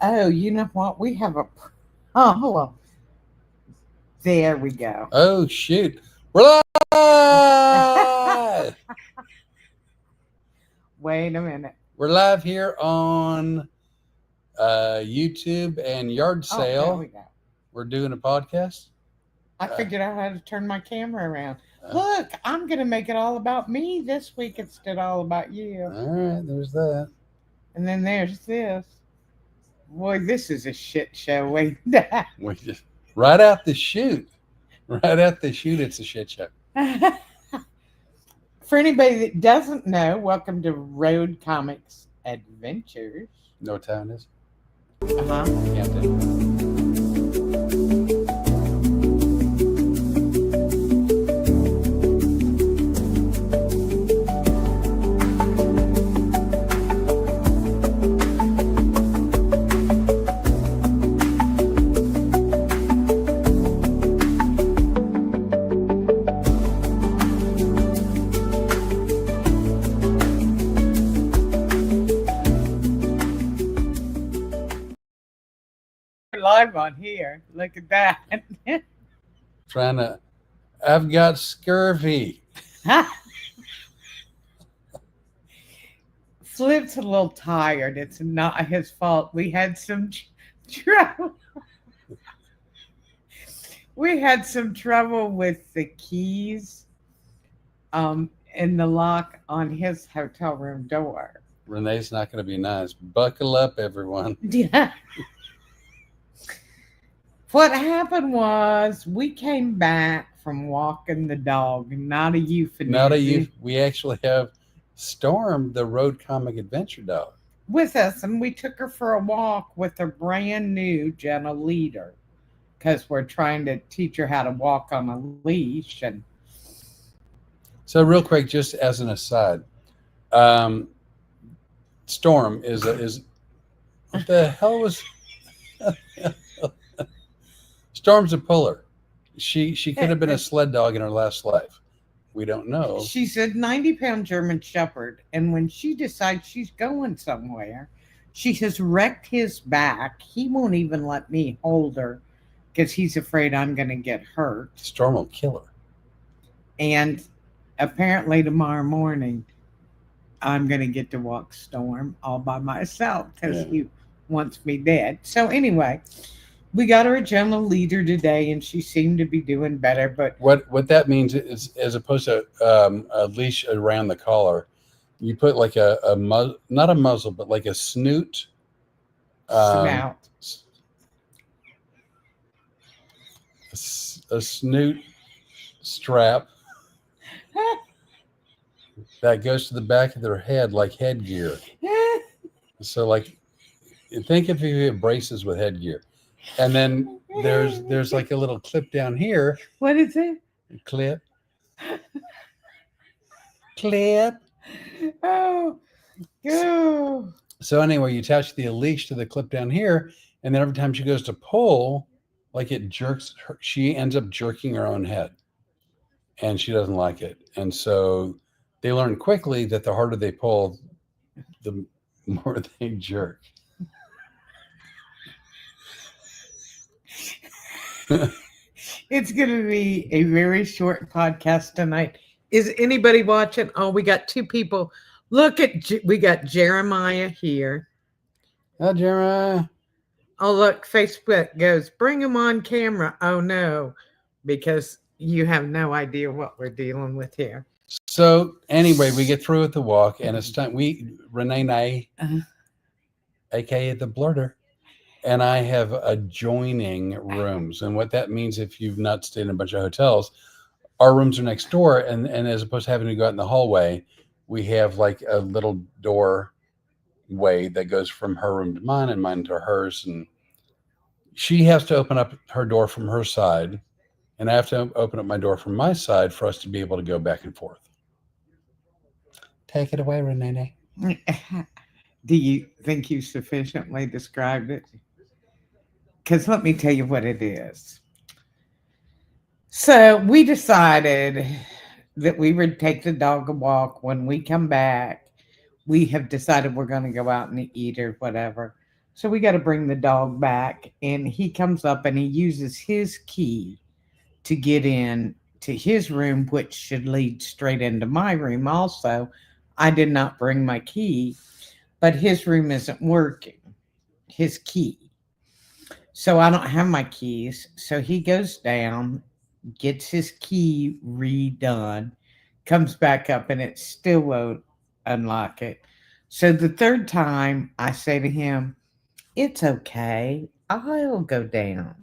Oh, you know what? We have a. Oh, well, there we go. Oh, shoot. We're live! Wait a minute. We're live here on YouTube and Yard Oh, there we Sale. go. We're doing a podcast. I Uh, figured out how to turn my camera around. uh, Look, I'm going to make it all about me this week instead of all about you. all right, there's that. And then there's this. Boy, this is a shit show. Wait. We just right out the chute. Right out the chute, it's a shit show. For anybody that doesn't know, welcome to Road Comics Adventures. No time is. Uh-huh. Live on here. Look at that. Trying to. I've got scurvy. Flip's a little tired. It's not his fault. We had some trouble. We had some trouble with the keys in the lock on his hotel room door. Renee's not going to be nice. Buckle up, everyone. Yeah. What happened was we came back from walking the dog, not a euphemism. Not a you. We actually have Storm, the Road Comic Adventure dog. With us, and we took her for a walk with a brand new gentle leader because we're trying to teach her how to walk on a leash. And So, real quick, just as an aside, Storm is what the hell was Storm's a puller. She could have been a sled dog in her last life. We don't know. she's a 90-pound German Shepherd, and when she decides she's going somewhere, she has wrecked his back. He won't even let me hold her because he's afraid I'm going to get hurt. Storm will kill her. And apparently tomorrow morning, I'm going to get to walk Storm all by myself because Yeah. he wants me dead. So anyway, we got her a gentle leader today, and she seemed to be doing better. But What that means is, as opposed to a leash around the collar, you put like not a muzzle, but like a snoot. snout. A snoot strap that goes to the back of their head like headgear. So like think if you have braces with headgear. And then there's like a little clip down here. What is it? Clip. Oh, go. So anyway, you attach the leash to the clip down here, and then every time she goes to pull, like it jerks her, she ends up jerking her own head, and she doesn't like it. And so they learn quickly that the harder they pull, the more they jerk. It's going to be a very short podcast tonight. Is anybody watching? Oh, we got two people. Look at, we got Jeremiah here. Oh, Jeremiah. Oh, look, Facebook goes, bring him on camera. Oh, no, because you have no idea what we're dealing with here. So anyway, we get through with the walk, and it's time. Rene'nay, aka the blurter, and I have adjoining rooms. And what that means, if you've not stayed in a bunch of hotels, our rooms are next door. And as opposed to having to go out in the hallway, we have like a little doorway that goes from her room to mine and mine to hers. And she has to open up her door from her side, and I have to open up my door from my side for us to be able to go back and forth. Take it away, Rene'nay. Do you think you sufficiently described it? Because let me tell you what it is. So we decided that we would take the dog a walk. When we come back, we have decided we're going to go out and eat or whatever. So we got to bring the dog back, and he comes up and he uses his key to get in to his room, which should lead straight into my room. Also, I did not bring my key, but his room isn't working, his key. So I don't have my keys. So he goes down, gets his key redone, comes back up, and it still won't unlock it. So the third time I say to him, "It's okay. I'll go down."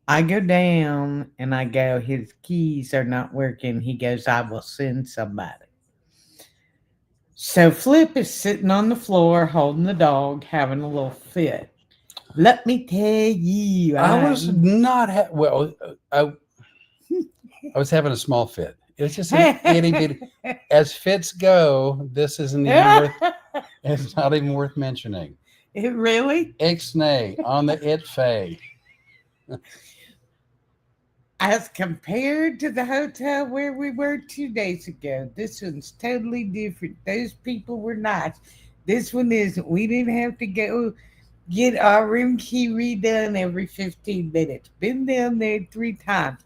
I go down and I go, "His keys are not working." He goes, "I will send somebody." So Flip is sitting on the floor holding the dog, having a little fit. Let me tell you, I was not well. I was having a small fit. It was just an itty bitty. As fits go, this isn't even worth. It's not even worth mentioning. It really? Ixnay on the it fay. As compared to the hotel where we were 2 days ago, this one's totally different. Those people were nice. This one isn't. We didn't have to go get our room key redone every 15 minutes. Been down there 3 times.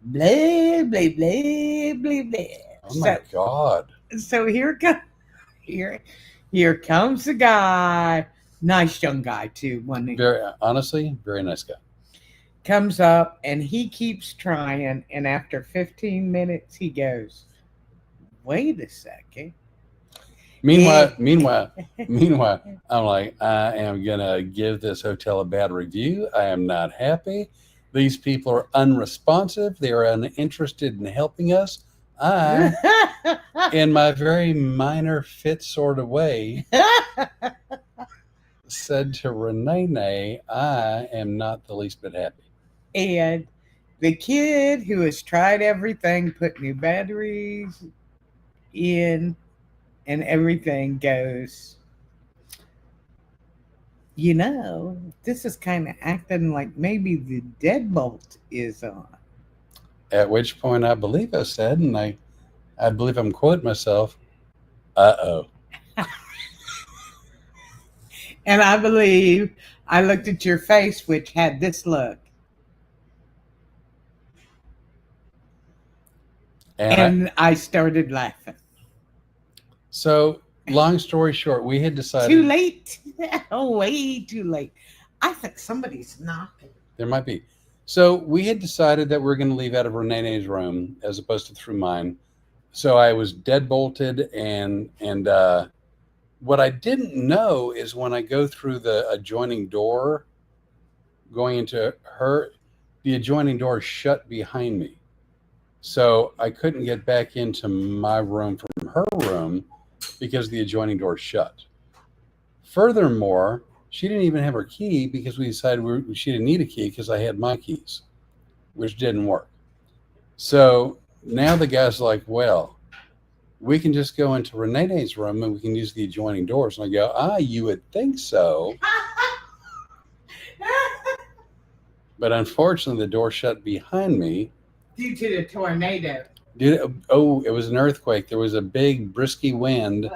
Blah, blah, blah, blah, blah. Oh my God. So here comes the guy. Nice young guy too, wasn't he? Very honestly, very nice guy. Comes up and he keeps trying, and after 15 minutes he goes, "Wait a second." Meanwhile, I'm like, I am gonna give this hotel a bad review. I am not happy. These people are unresponsive. They are uninterested in helping us. I, in my very minor fit sort of way, said to Rene'nay, I am not the least bit happy. And the kid who has tried everything, put new batteries in and everything, goes, this is kind of acting like maybe the deadbolt is on. At which point I believe I said, and I believe I'm quoting myself, uh-oh. And I believe I looked at your face, which had this look. And I started laughing. So, long story short, we had decided. Too late. Oh, way too late. I think somebody's knocking. There might be. So, we had decided that we were going to leave out of Rene'nay's room as opposed to through mine. So, I was deadbolted, and what I didn't know is when I go through the adjoining door, going into her, the adjoining door shut behind me. So I couldn't get back into my room from her room because the adjoining door shut. Furthermore, she didn't even have her key because we decided she didn't need a key because I had my keys, which didn't work. So now the guy's like, well, we can just go into Rene'nay's room and we can use the adjoining doors. And I go, you would think so. But unfortunately, the door shut behind me. Due to the tornado. It was an earthquake. There was a big, brisky wind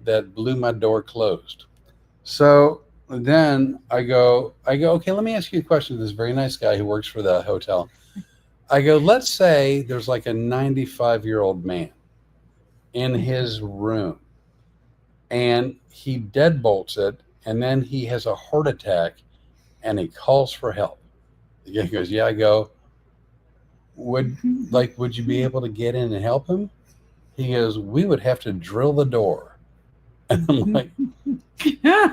that blew my door closed. So then I go, okay, let me ask you a question to this very nice guy who works for the hotel. I go, let's say there's like a 95-year-old man in his room and he deadbolts it, and then he has a heart attack and he calls for help. He goes, yeah. I go, would you be able to get in and help him? He goes, we would have to drill the door. And I'm like,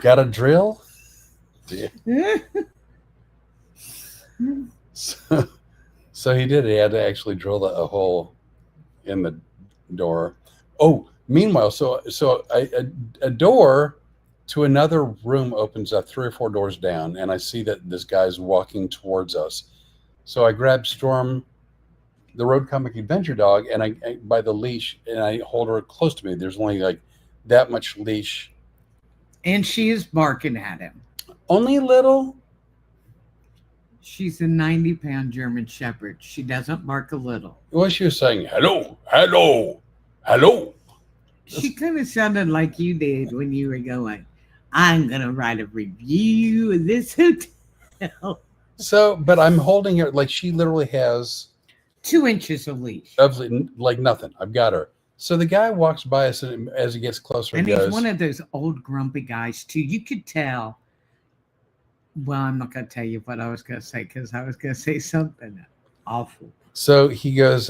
got a drill? Yeah. So he did. He had to actually drill a hole in the door. Oh, meanwhile, so a door to another room opens up 3 or 4 doors down, and I see that this guy's walking towards us. So I grab Storm, the road comic adventure dog, and I by the leash, and I hold her close to me. There's only like that much leash, and she is barking at him. Only a little. She's a 90-pound German Shepherd. She doesn't bark a little. Well, she was saying hello, hello, hello. She kind of sounded like you did when you were going, I'm going to write a review of this hotel. So, but I'm holding her like she literally has 2 inches of leash. like nothing. I've got her. So the guy walks by us, and as he gets closer, And he he's goes, one of those old grumpy guys, too. You could tell. Well, I'm not going to tell you what I was going to say because I was going to say something awful. so he goes,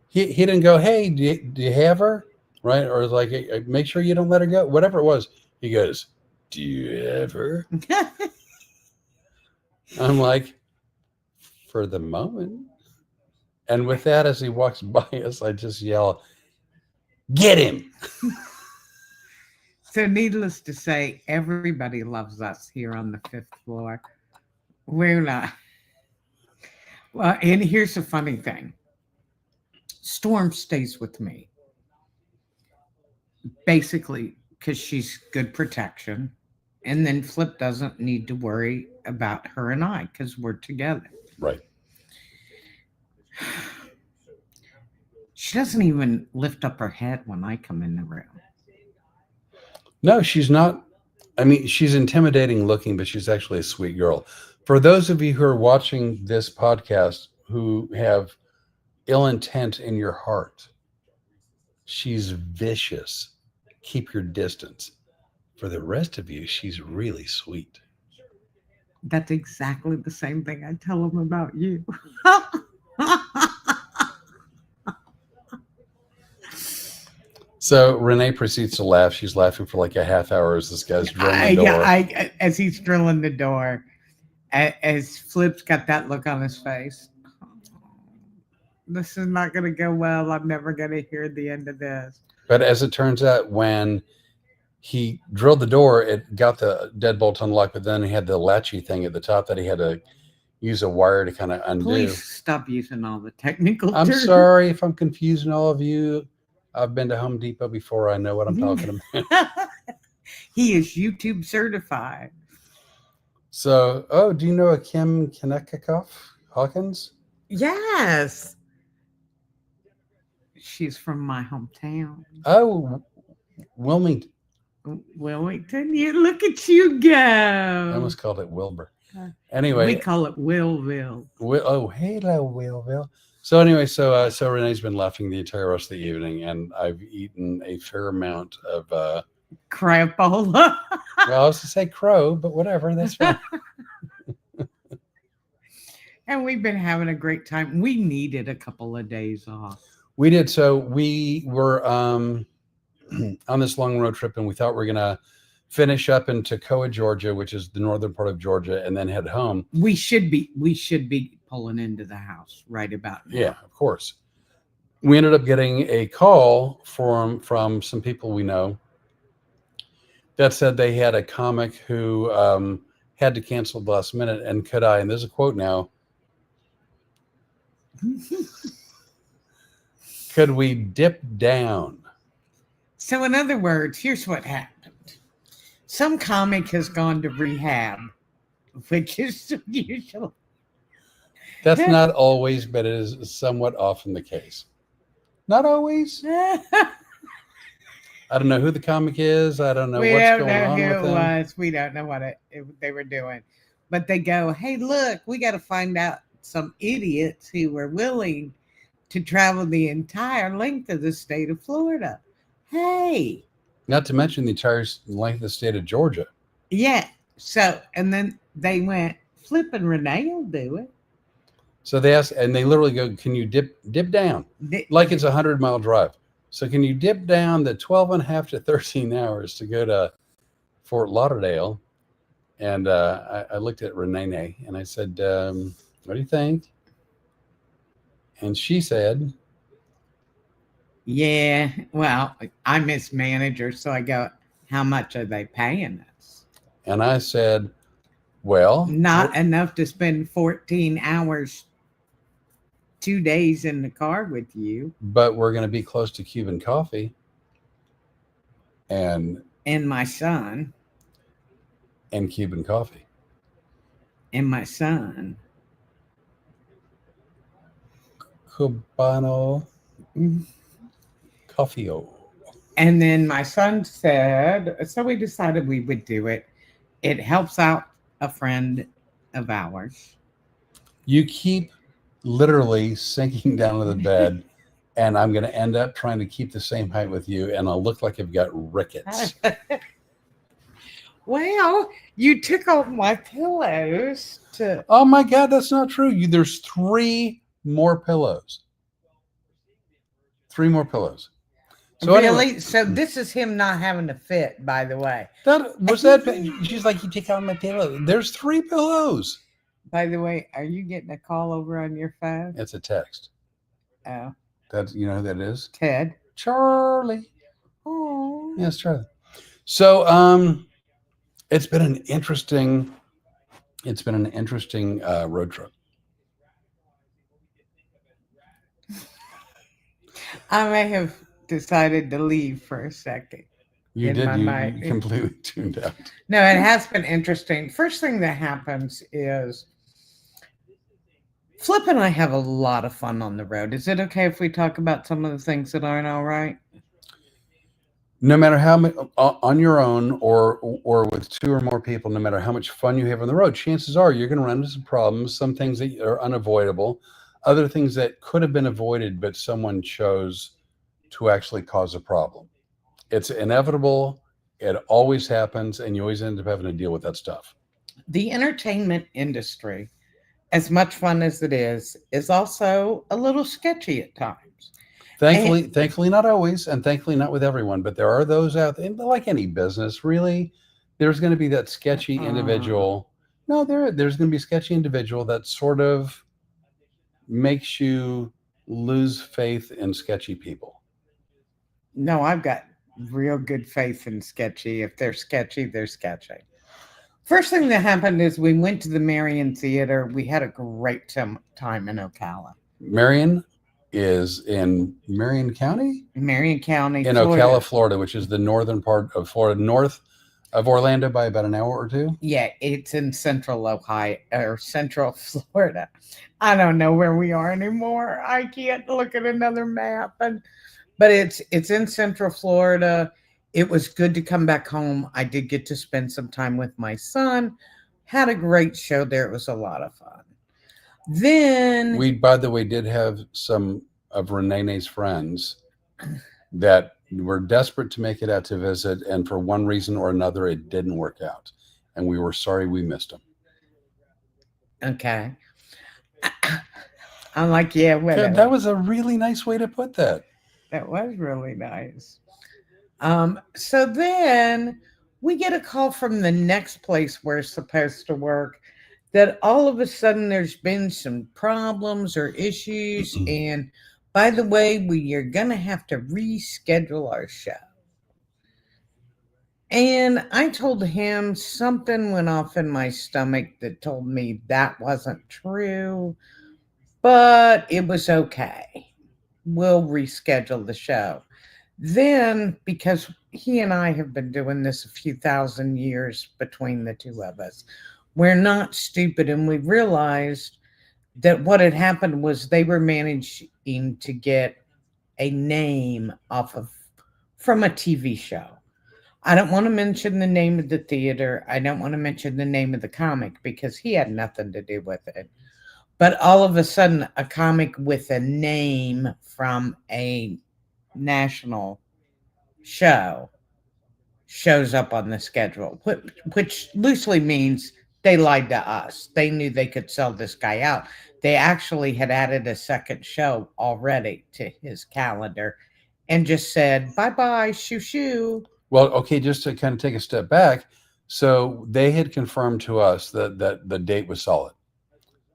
he didn't go, hey, do you have her? Right? Or like, "Hey, make sure you don't let her go. Whatever it was. He goes, do you have her? I'm like, for the moment. And with that, as he walks by us, I just yell, get him. So, needless to say, everybody loves us here on the 5th floor. We're not. Well, and here's the funny thing Storm stays with me basically because she's good protection. And then Flip doesn't need to worry about her and I because we're together. Right. She doesn't even lift up her head when I come in the room. No, she's not. I mean, she's intimidating looking, but she's actually a sweet girl. For those of you who are watching this podcast who have ill intent in your heart, she's vicious. Keep your distance. For the rest of you, she's really sweet. That's exactly the same thing I tell them about you. So Rene'nay proceeds to laugh. She's laughing for like a half hour as this guy's drilling the door. As he's drilling the door, as Flip's got that look on his face. This is not going to go well. I'm never going to hear the end of this. But as it turns out, when he drilled the door, it got the deadbolt unlocked, but then he had the latchy thing at the top that he had to use a wire to kind of undo. Please stop using all the technical I'm terms. sorry if I'm confusing all of you. I've been to Home Depot before. I know what I'm talking about. He is YouTube certified. So, do you know a Kim Kanekikoff Hawkins? Yes. She's from my hometown. Oh, Wilmington. Wilmington. You look at you go. I almost called it Wilbur. Anyway, we call it Willville. Hello, Willville. So anyway, so Renee's been laughing the entire rest of the evening, and I've eaten a fair amount of crapola. Well, I was to say crow, but whatever, that's fine. And we've been having a great time. We needed a couple of days off. We did. So we were on this long road trip, and we thought we were gonna finish up in Toccoa, Georgia, which is the northern part of Georgia, and then head home. We should be pulling into the house right about now. Yeah, of course. We ended up getting a call from some people we know that said they had a comic who had to cancel at the last minute, and could I, and there's a quote now, could we dip down? So in other words, here's what happened. Some comic has gone to rehab, which is usually. That's not always, but it is somewhat often the case. Not always. I don't know who the comic is. I don't know what's going on with them. Was. We don't know what they were doing. But they go, hey, look, we got to find out some idiots who were willing to travel the entire length of the state of Florida. Hey. Not to mention the entire length of the state of Georgia. Yeah. So, and then they went, Flip and Rene'nay will do it. So they asked, and they literally go, can you dip down? Like it's a 100-mile drive. So can you dip down the 12 and a half to 13 hours to go to Fort Lauderdale? And I looked at Rene'nay and I said, what do you think? And she said, yeah, well, I'm his manager, so I go, how much are they paying us? And I said, well, not enough to spend 14 hours, 2 days in the car with you. But we're going to be close to Cuban coffee. And my son. And Cuban coffee. And my son. Cubano. Coffee. And then my son said, so we decided we would do it. It helps out a friend of ours. You keep literally sinking down to the bed, and I'm going to end up trying to keep the same height with you, and I'll look like I've got rickets. Well, you took off my pillows to. Oh my God, that's not true. There's 3 more pillows. 3 more pillows. So Really? anyway, So this is him not having to fit, by the way. She's like, you take out my pillow. There's 3 pillows. By the way, are you getting a call over on your phone? It's a text. Oh, That's, you know who that is? Ted. Charlie. Oh. Yes, Charlie. So it's been an interesting road trip. I may have decided to leave for a second. You In did. my You mind. completely tuned out. No, it has been interesting. First thing that happens is Flip and I have a lot of fun on the road. Is it okay if we talk about some of the things that aren't all right? No matter how much on your own or with 2 or more people, no matter how much fun you have on the road, chances are you're going to run into some problems, some things that are unavoidable, other things that could have been avoided, but someone chose to actually cause a problem. It's inevitable. It always happens, and you always end up having to deal with that stuff. The entertainment industry, as much fun as it is also a little sketchy at times. Thankfully, not always, and thankfully not with everyone. But there are those out there, like any business, really. There's going to be that sketchy individual. No, there's going to be a sketchy individual that sort of makes you lose faith in sketchy people. No, I've got real good faith in sketchy. If they're sketchy, they're sketchy. First thing that happened is we went to the Marion Theater. We had a great time in Ocala. Marion is in Marion County? Marion County, in Florida. Ocala, Florida, which is the northern part of Florida, north of Orlando by about an hour or 2. Yeah, it's in central Ohio or central Florida. I don't know where we are anymore. I can't look at another map, but it's in central Florida. It was good to come back home. I did get to spend some time with my son. Had a great show there. It was a lot of fun. Then we, by the way, did have some of Rene'nay's friends that were desperate to make it out to visit, and for one reason or another, it didn't work out, and we were sorry we missed them. Okay. I'm like, yeah, whatever. That was a really nice way to put that. That was really nice. So then we get a call from the next place we're supposed to work that all of a sudden there's been some problems or issues. And by the way, we are going to have to reschedule our show. And I told him something went off in my stomach that told me that wasn't true, but it was okay. We'll reschedule the show. Then, because he and I have been doing this a few thousand years between the 2 of us, we're not stupid, and we realized that what had happened was they were managing to get a name from a TV show. I don't want to mention the name of the theater. I don't want to mention the name of the comic because he had nothing to do with it. But all of a sudden, a comic with a name from a national show shows up on the schedule, which loosely means they lied to us. They knew they could sell this guy out. They actually had added a second show already to his calendar and just said, bye-bye, shoo-shoo. Well, okay, just to kind of take a step back. So they had confirmed to us that the date was solid.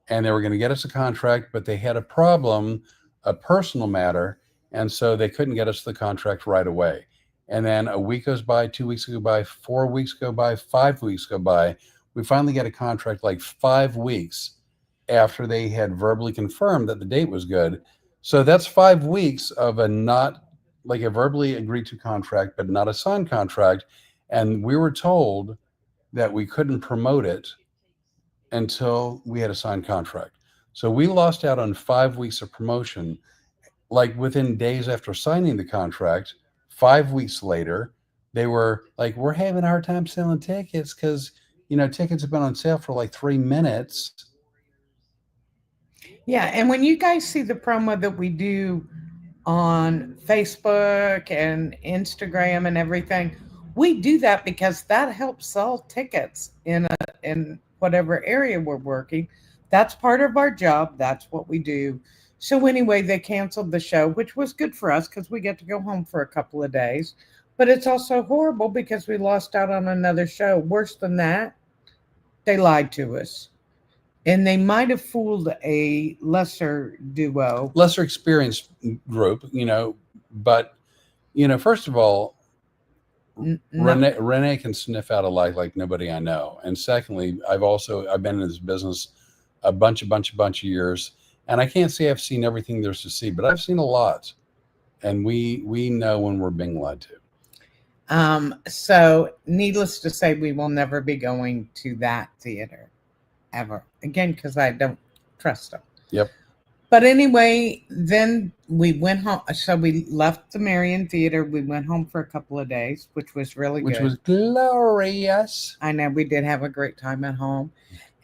And they were going to get us a contract, but they had a problem, a personal matter, and so they couldn't get us the contract right away. And then a week goes by, 2 weeks go by, 4 weeks go by, 5 weeks go by. We finally get a contract like 5 weeks after they had verbally confirmed that the date was good. So that's 5 weeks of a not like a verbally agreed to contract, but not a signed contract. And we were told that we couldn't promote it until we had a signed contract. So we lost out on 5 weeks of promotion, like within days after signing the contract. 5 weeks later, they were like, we're having a hard time selling tickets because, tickets have been on sale for like 3 minutes. Yeah, and when you guys see the promo that we do on Facebook and Instagram and everything, we do that because that helps sell tickets in whatever area we're working. That's part of our job. That's what we do. So anyway, they canceled the show, which was good for us because we get to go home for a couple of days. But it's also horrible because we lost out on another show. Worse than that, they lied to us. And they might have fooled a Lesser experienced group, but, first of all, Rene'nay can sniff out a lie like nobody I know. And secondly, I've been in this business a bunch of years, and I can't say I've seen everything there's to see, but I've seen a lot. And we know when we're being lied to. So needless to say, we will never be going to that theater ever again because I don't trust them. Yep. But anyway, then we went home. So we left the Marion Theater. We went home for a couple of days, which was really good. Which was glorious. I know we did have a great time at home.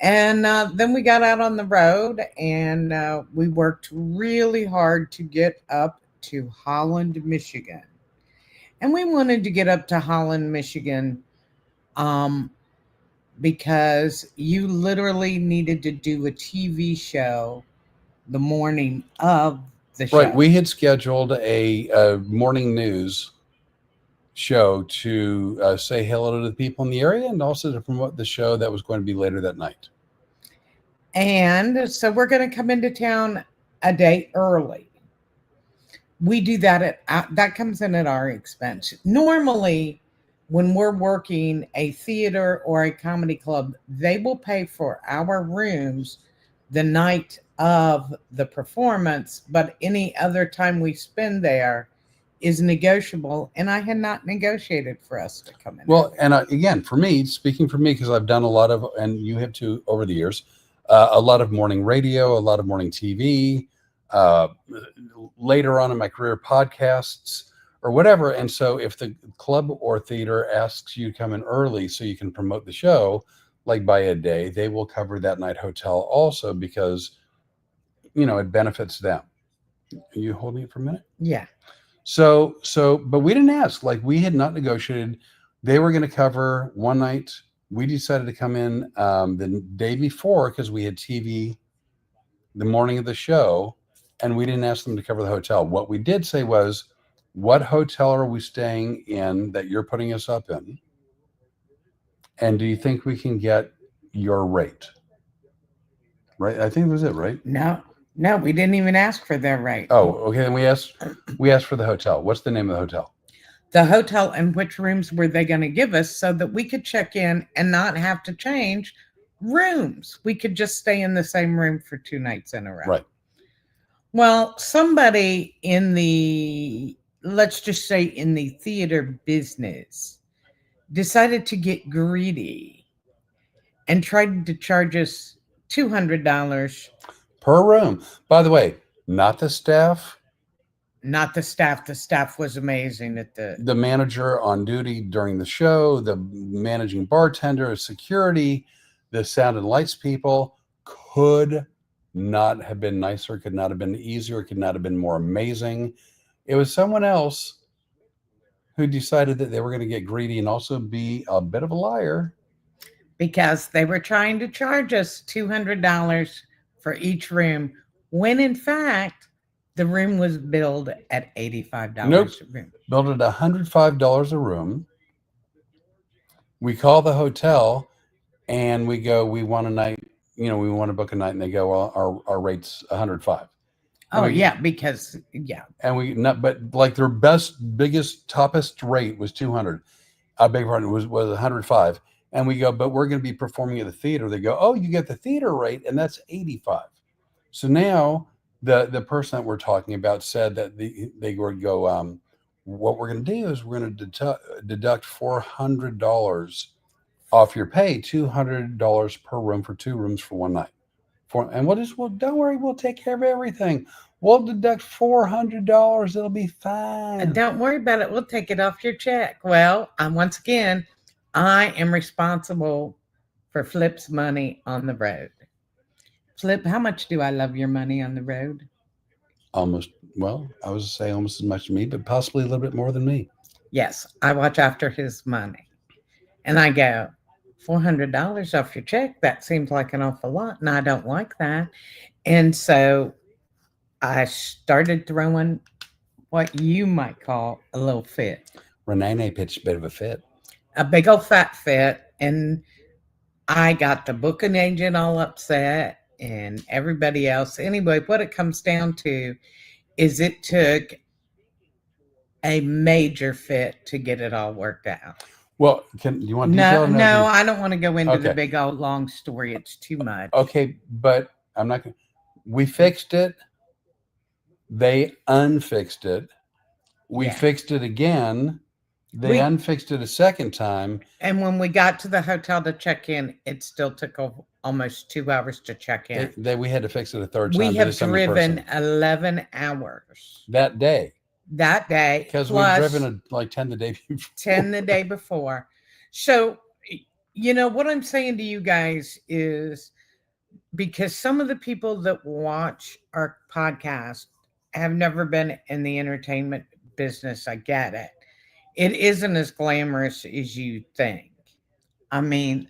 And then we got out on the road and we worked really hard to get up to Holland, Michigan. And we wanted to get up to Holland, Michigan because you literally needed to do a TV show the morning of the show. Right. We had scheduled a morning news show to say hello to the people in the area and also to promote the show that was going to be later that night. And so we're going to come into town a day early. We do that that comes in at our expense. Normally, when we're working a theater or a comedy club, they will pay for our rooms the night of the performance, but any other time we spend there is negotiable. And I had not negotiated for us to come in. Well, and again, for me, speaking for me, because I've done a lot of, and you have too over the years, a lot of morning radio, a lot of morning TV, later on in my career, podcasts or whatever. And so if the club or theater asks you to come in early so you can promote the show, like by a day, they will cover that night hotel also because, it benefits them. Are you holding it for a minute? Yeah. So, but we didn't ask, like we had not negotiated. They were going to cover one night. We decided to come in the day before because we had TV the morning of the show, and we didn't ask them to cover the hotel. What we did say was, what hotel are we staying in that you're putting us up in? And do you think we can get your rate? Right? I think that was it, right? No, we didn't even ask for their rate. Oh, okay. Then we asked for the hotel. What's the name of the hotel? The hotel, and which rooms were they going to give us so that we could check in and not have to change rooms. We could just stay in the same room for 2 nights in a row. Right. Well, somebody in let's just say in the theater business decided to get greedy and tried to charge us $200 per room. By the way, not the staff. Not the staff. The staff was amazing at the manager on duty during the show, the managing bartender, security, the sound and lights people could not have been nicer, could not have been easier, could not have been more amazing. It was someone else who decided that they were going to get greedy and also be a bit of a liar. Because they were trying to charge us $200 for each room, when in fact, the room was billed at $85 a room. Billed at $105 a room. We call the hotel and we go, we want a night, we want to book a night, and they go, well, our rate's $105. Oh, yeah, because, yeah. And but like their biggest, toppest rate was $200. I beg your pardon, was $105. And we go, but we're going to be performing at the theater. They go, oh, you get the theater rate, and that's $85. So now the person that we're talking about said that they would go, what we're going to do is we're going to deduct $400 off your pay, $200 per room for 2 rooms for one night, And well, don't worry, we'll take care of everything. We'll deduct $400. It'll be fine. Don't worry about it. We'll take it off your check. Well, once again, I am responsible for Flip's money on the road. Flip, how much do I love your money on the road? Almost, well, I was to say almost as much as me, but possibly a little bit more than me. Yes, I watch after his money. And I go, $400 off your check? That seems like an awful lot. And I don't like that. And so I started throwing what you might call a little fit. Rene'nay pitched a bit of a fit. A big old fat fit. And I got the booking agent all upset and everybody else. Anyway, what it comes down to is it took a major fit to get it all worked out. Well, you want detail? No, I don't want to go into the big old long story. It's too much. Okay, but I'm not going to. We fixed it. They unfixed it. We fixed it again. They unfixed it a second time. And when we got to the hotel to check in, it still took almost 2 hours to check in. We had to fix it a third time. We have driven 11 hours. That day. Because we've driven like 10 the day before. 10 the day before. So, what I'm saying to you guys is because some of the people that watch our podcast have never been in the entertainment business. I get it. It isn't as glamorous as you think. I mean,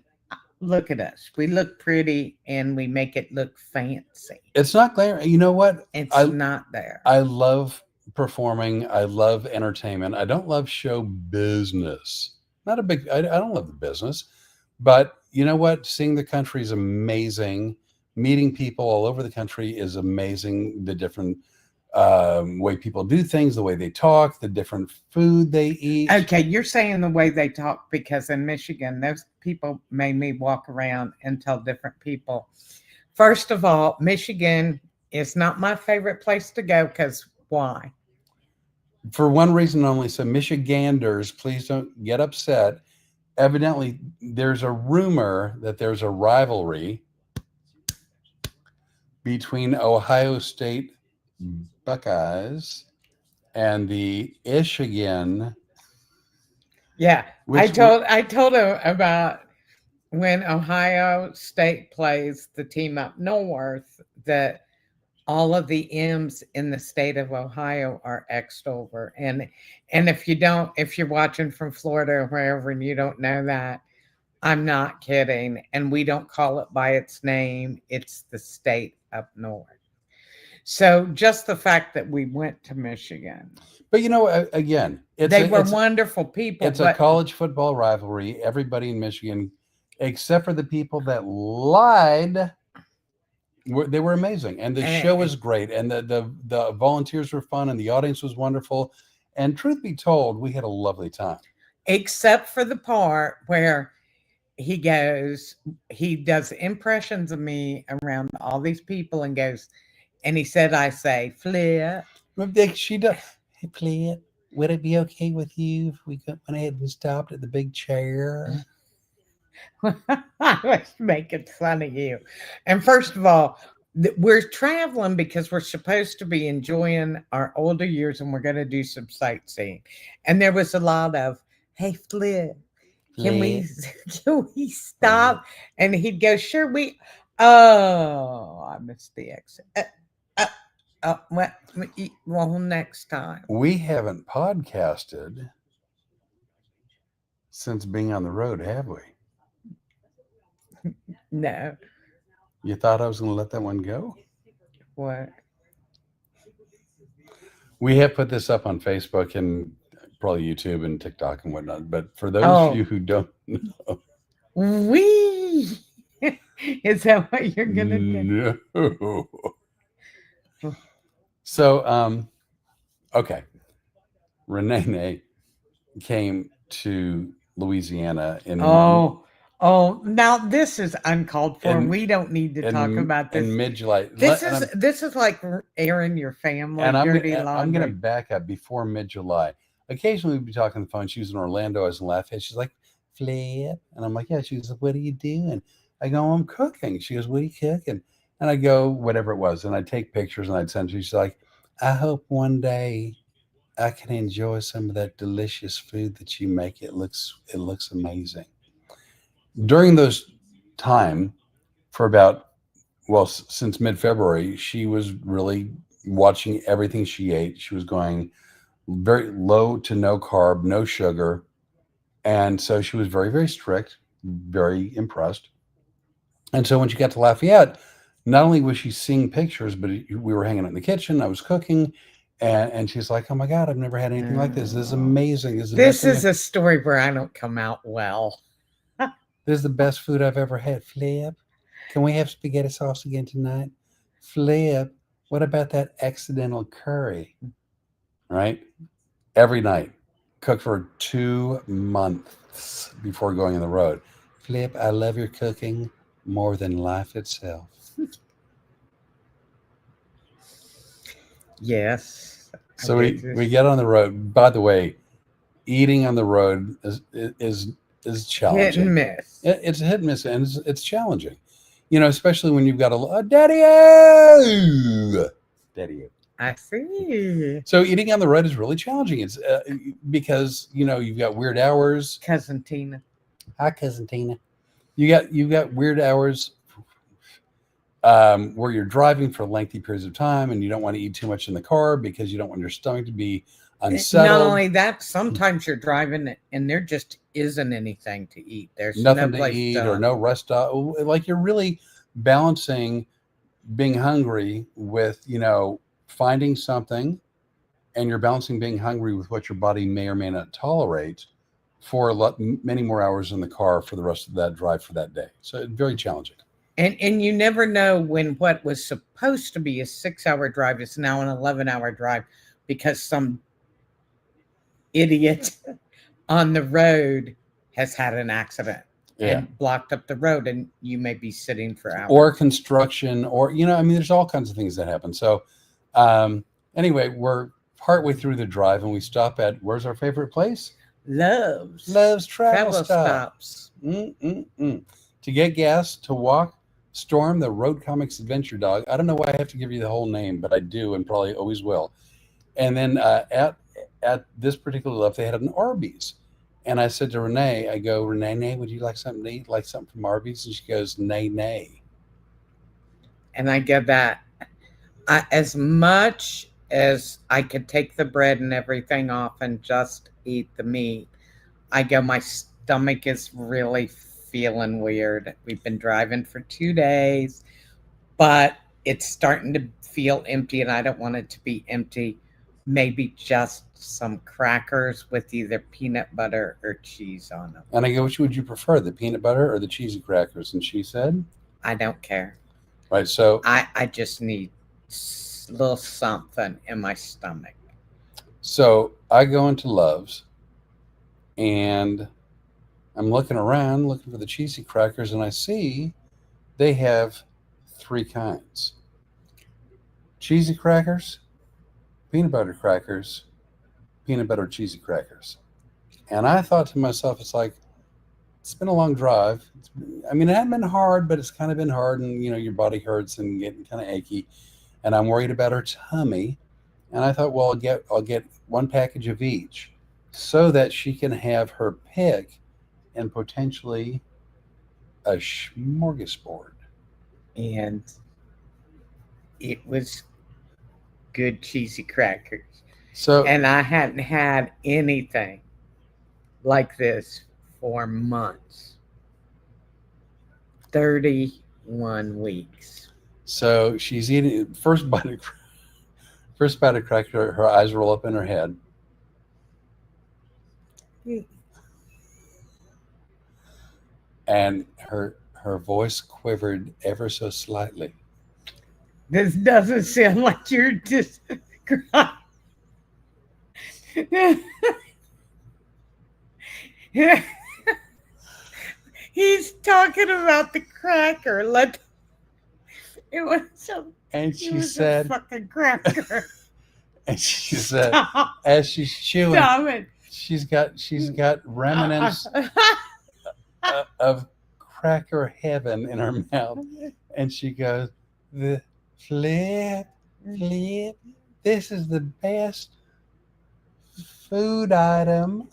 look at us. We look pretty and we make it look fancy. It's not glamorous. You know what? It's not there. I love performing. I love entertainment. I don't love show business. I don't love the business. But you know what? Seeing the country is amazing. Meeting people all over the country is amazing. The different way people do things, the way they talk, the different food they eat. Okay, you're saying the way they talk because in Michigan, those people made me walk around and tell different people. First of all, Michigan is not my favorite place to go because why? For one reason only. So Michiganders, please don't get upset. Evidently, there's a rumor that there's a rivalry between Ohio State Buckeyes and the Michigan. Yeah, I told him about when Ohio State plays the team up north that all of the M's in the state of Ohio are X'd over. And if you're watching from Florida or wherever and you don't know that, I'm not kidding. And we don't call it by its name. It's the state up north. So just the fact that we went to Michigan. But again, they were wonderful people. It's a college football rivalry. Everybody in Michigan, except for the people that lied, they were amazing. And the show was great. And the volunteers were fun and the audience was wonderful. And truth be told, we had a lovely time. Except for the part where he does impressions of me around all these people and goes, and he said, I say, Flip. She does. Hey, Flip, would it be okay with you if we went ahead and stopped at the big chair? I was making fun of you. And first of all, we're traveling because we're supposed to be enjoying our older years and we're going to do some sightseeing. And there was a lot of, hey, Flip, can we stop? And he'd go, sure, I missed the exit. Well, next time. We haven't podcasted since being on the road, have we? No. You thought I was going to let that one go? What? We have put this up on Facebook and probably YouTube and TikTok and whatnot. But for those of you who don't know. Is that what you're going to do? No. So, okay. Rene'nay came to Louisiana in now this is uncalled for. We don't need to talk about this in mid-July. This is like airing your family dirty laundry. I'm going to back up before mid-July. Occasionally we'd be talking on the phone. She was in Orlando. I was in Lafayette. She's like, Flip, and I'm like, yeah. She was like, what are you doing? I go, I'm cooking. She goes, what are you cooking? And I'd go, whatever it was, and I'd take pictures and I'd send her. She's like, I hope one day I can enjoy some of that delicious food that you make. It looks amazing. During those time, for about, well, since mid-February, she was really watching everything she ate. She was going very low to no carb, no sugar. And so she was very, very strict, very impressed. And so when she got to Lafayette, not only was she seeing pictures, but we were hanging out in the kitchen. I was cooking, and she's like, "Oh my God, I've never had anything like this. This is amazing. This is the best This thing is a story where I don't come out well. This is the best food I've ever had. Flip, can we have spaghetti sauce again tonight? Flip, what about that accidental curry? Right? Every night. Cooked for 2 months before going on the road. Flip, I love your cooking more than life itself. Yes. So we get on the road. By the way, eating on the road is challenging. Hit and miss. It's a hit and miss, and it's challenging. You know, especially when you've got a daddy-o. I see. So eating on the road is really challenging. It's because you've got weird hours. Cousin Tina. Hi, cousin Tina. You've got weird hours where you're driving for lengthy periods of time, and you don't want to eat too much in the car because you don't want your stomach to be unsettled. Not only that, sometimes you're driving and there just isn't anything to eat. There's nothing no to eat or no rest stop. Like you're really balancing being hungry with finding something, and you're balancing being hungry with what your body may or may not tolerate for many more hours in the car for the rest of that drive for that day. So it's very challenging. And you never know when what was supposed to be a 6-hour drive is now an 11-hour drive because some idiot on the road has had an accident and blocked up the road, and you may be sitting for hours. Or construction, or there's all kinds of things that happen. So anyway, we're partway through the drive, and we stop at, where's our favorite place? Love's Travel Stops. To get gas, to walk. Storm, the Road Comics Adventure Dog. I don't know why I have to give you the whole name, but I do, and probably always will. And then at this particular Love, they had an Arby's. And I said to Rene'nay, I go, Rene'nay, would you like something to eat? Like something from Arby's? And she goes, nay. And I get that. As much as I could take the bread and everything off and just eat the meat, I go, my stomach is really feeling weird. We've been driving for 2 days, but it's starting to feel empty, and I don't want it to be empty. Maybe just some crackers with either peanut butter or cheese on them. And I go, which would you prefer, the peanut butter or the cheesy crackers? And she said, I don't care. Right, so I just need a little something in my stomach. So I go into Love's, and I'm looking around, looking for the cheesy crackers, and I see they have 3 kinds. Cheesy crackers, peanut butter crackers, peanut butter cheesy crackers. And I thought to myself, it's been a long drive. It hadn't been hard, but it's kind of been hard, and your body hurts and getting kind of achy. And I'm worried about her tummy. And I thought, well, I'll get 1 package of each so that she can have her pick and potentially a smorgasbord. And it was good cheesy crackers. And I hadn't had anything like this for months. 31 weeks. So she's eating first bite of cracker, her eyes roll up in her head. And her voice quivered ever so slightly. This doesn't sound like you're just crying. He's talking about the cracker. It was so. And she said, a fucking cracker. And she said, as she's chewing, she's got remnants of cracker heaven in her mouth. And she goes, the flip. This is the best food item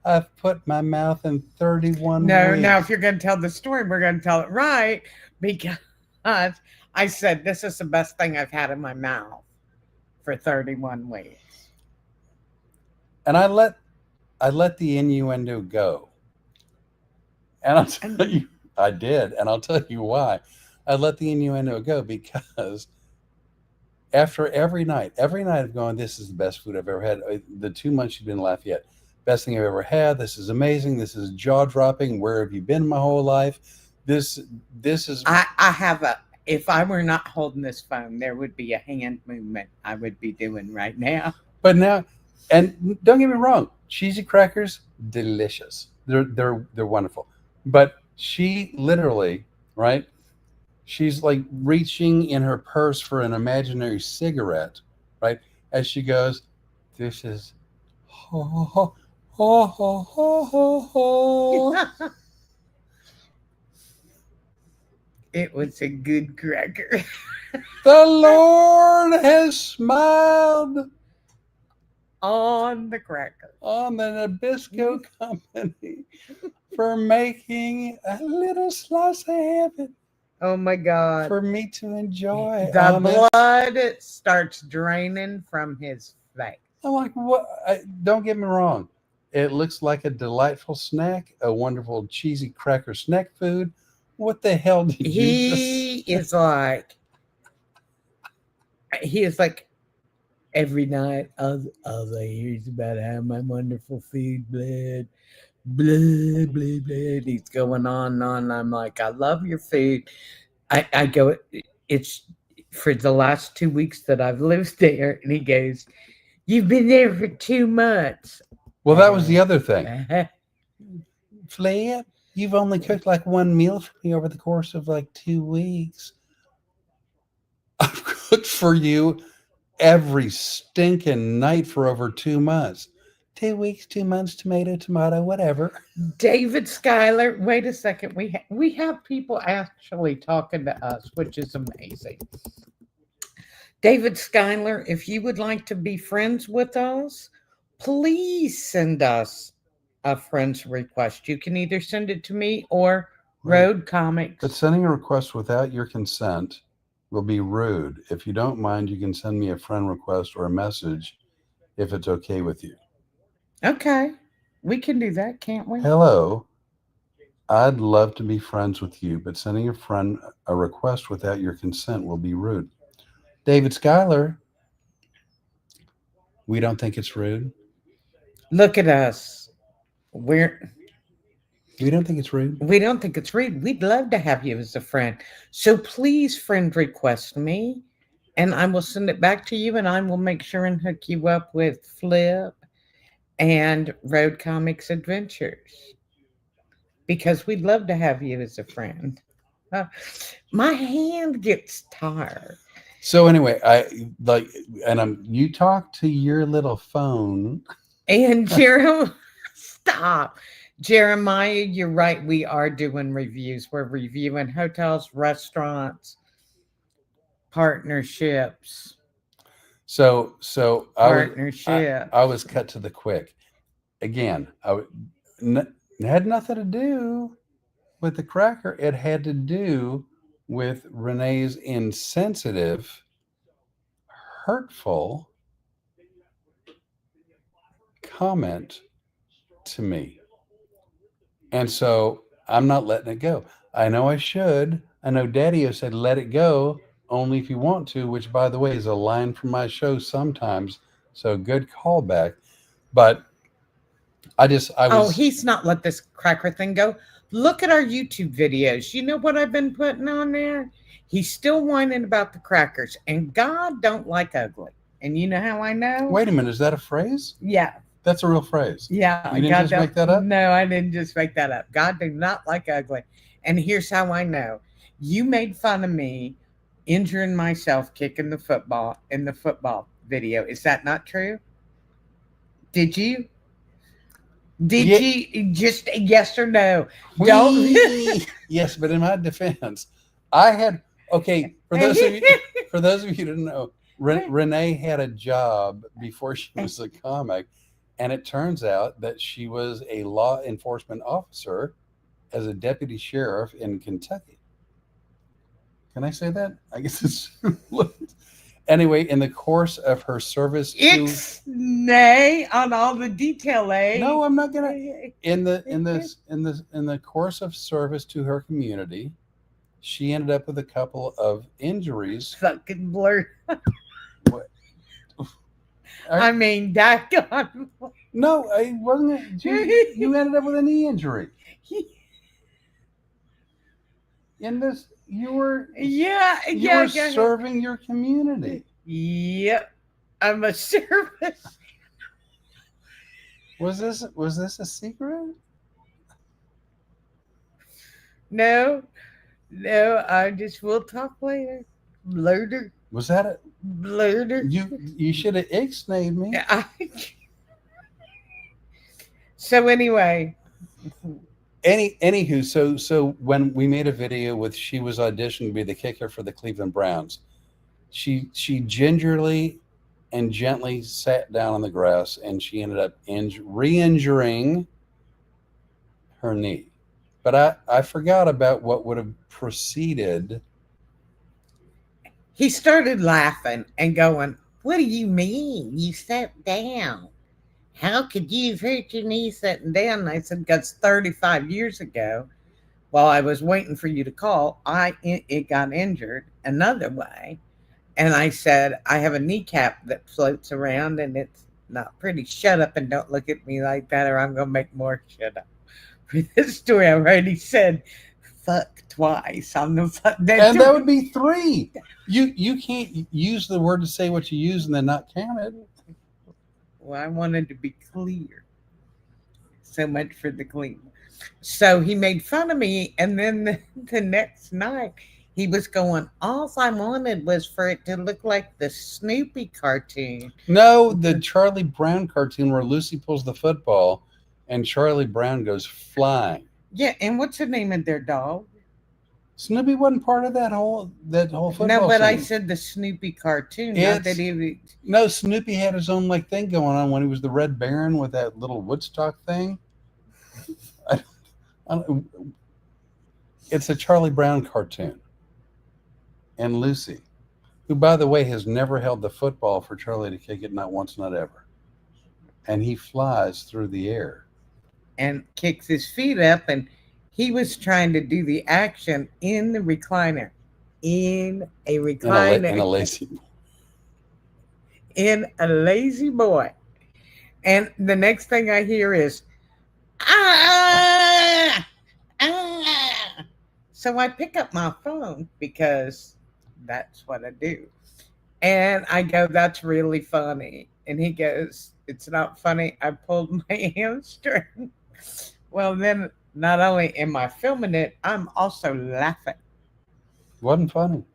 I've put my mouth in 31 No, weeks. now if you're going to tell the story, we're going to tell it right because I said this is the best thing I've had in my mouth for 31 weeks. And I let the innuendo go. And I'll tell you, I did, and I'll tell you why. I let the innuendo go because after every night of going, this is the best food I've ever had. The 2 months you didn't laugh yet. Best thing I've ever had. This is amazing. This is jaw dropping. Where have you been my whole life? This is. I have a. If I were not holding this phone, there would be a hand movement I would be doing right now. But now, and don't get me wrong, cheesy crackers, delicious. They're wonderful. But she literally, right? She's like reaching in her purse for an imaginary cigarette, right? As she goes, this is ho ho ho ho ho ho ho. It was a good cracker. The Lord has smiled On the cracker. on the Nabisco Company for making a little slice of heaven Oh my God. for me to enjoy. The blood starts draining from his face. I'm like, what? Don't get me wrong. It looks like a delightful snack, a wonderful cheesy cracker snack food. What the hell did you He is like, every night all I hear is about how my wonderful food, blood, blood, blood, blood. He's going on and on. I'm like, I love your food. I go, it's for the last 2 weeks that I've lived there. And he goes, you've been there for 2 months. Well, that was the other thing. Flip, you've only cooked like one meal for me over the course of like 2 weeks. I've cooked for you every stinking night for over 2 months. 2 weeks, 2 months, tomato, whatever. David Schuyler, wait a second. We have people actually talking to us, which is amazing. David Schuyler, if you would like to be friends with us, please send us a friend's request. You can either send it to me or Road Comics. But sending a request without your consent will be rude. If you don't mind, you can send me a friend request or a message if it's okay with you. Okay. We can do that, can't we? Hello. I'd love to be friends with you, but sending a friend a request without your consent will be rude. David Schuyler, we don't think it's rude. Look at us. We don't think it's rude. We don't think it's rude. We'd love to have you as a friend. So please friend request me and I will send it back to you and I will make sure and hook you up with Flip and Road Comics Adventures because we'd love to have you as a friend. My hand gets tired. So anyway, you talk to your little phone. And Jeremiah, stop. Jeremiah, you're right. We are doing reviews. We're reviewing hotels, restaurants, partnerships. So partnership. I was cut to the quick. Again, it had nothing to do with the cracker. It had to do with Renee's insensitive, hurtful comment to me. And so I'm not letting it go. I know I should. I know Daddy said, let it go only if you want to, which, by the way, is a line from my show sometimes. So good callback. But he's not let this cracker thing go. Look at our YouTube videos. You know what I've been putting on there? He's still whining about the crackers. And God don't like ugly. And you know how I know? Wait a minute. Is that a phrase? Yeah. That's a real phrase. Yeah. You didn't just make that up? No, I didn't just make that up. God do not like ugly. And here's how I know. You made fun of me injuring myself kicking the football in the football video. Is that not true? Did you? You just yes or no? Don't. Yes, but in my defense, I had Okay, for those of you who don't know, Renee had a job before she was a comic, and it turns out that she was a law enforcement officer as a deputy sheriff in Kentucky. Can I say that? I guess it's anyway. In the course of her service to Ixnay on all the detail, eh? no, I'm not gonna. In the course of service to her community, she ended up with a couple of injuries. Fucking blur. What? I mean, daggone. No, I wasn't. You ended up with a knee injury. In this, you were serving your community. Yep, I'm a service. Was this a secret? No, I just will talk later. Blurder. Was that a blurder? You should have ixnayed me. So anyway. Anywho, so when we made a video with she was auditioned to be the kicker for the Cleveland Browns, she gingerly and gently sat down on the grass, and she ended up re-injuring her knee. But I forgot about what would have preceded. He started laughing and going, "What do you mean? You sat down? How could you have hurt your knee sitting down?" And I said, "Because 35 years ago, while I was waiting for you to call, it got injured another way." And I said, "I have a kneecap that floats around and it's not pretty. Shut up and don't look at me like that, or I'm going to make more shut up." For this story, I already said fuck twice on the fuck. And that would be 3. You can't use the word to say what you use and then not count it. Well, I wanted to be clear. So much for the clean. So he made fun of me, and then the next night he was going, "All I wanted was for it to look like the Snoopy cartoon." No, the Charlie Brown cartoon where Lucy pulls the football and Charlie Brown goes flying. Yeah, and what's the name of their dog? Snoopy wasn't part of that whole football. No, but scene. I said the Snoopy cartoon. Not that he. No, Snoopy had his own thing going on when he was the Red Baron with that little Woodstock thing. It's a Charlie Brown cartoon. And Lucy, who, by the way, has never held the football for Charlie to kick it, not once, not ever. And he flies through the air. And kicks his feet up, and he was trying to do the action in the recliner. In a recliner. In a lazy boy. In a lazy boy. And the next thing I hear is, "Ah! Ah!" So I pick up my phone because that's what I do. And I go, "That's really funny." And he goes, "It's not funny. I pulled my hamstring." Well, then not only am I filming it, I'm also laughing. Wasn't funny.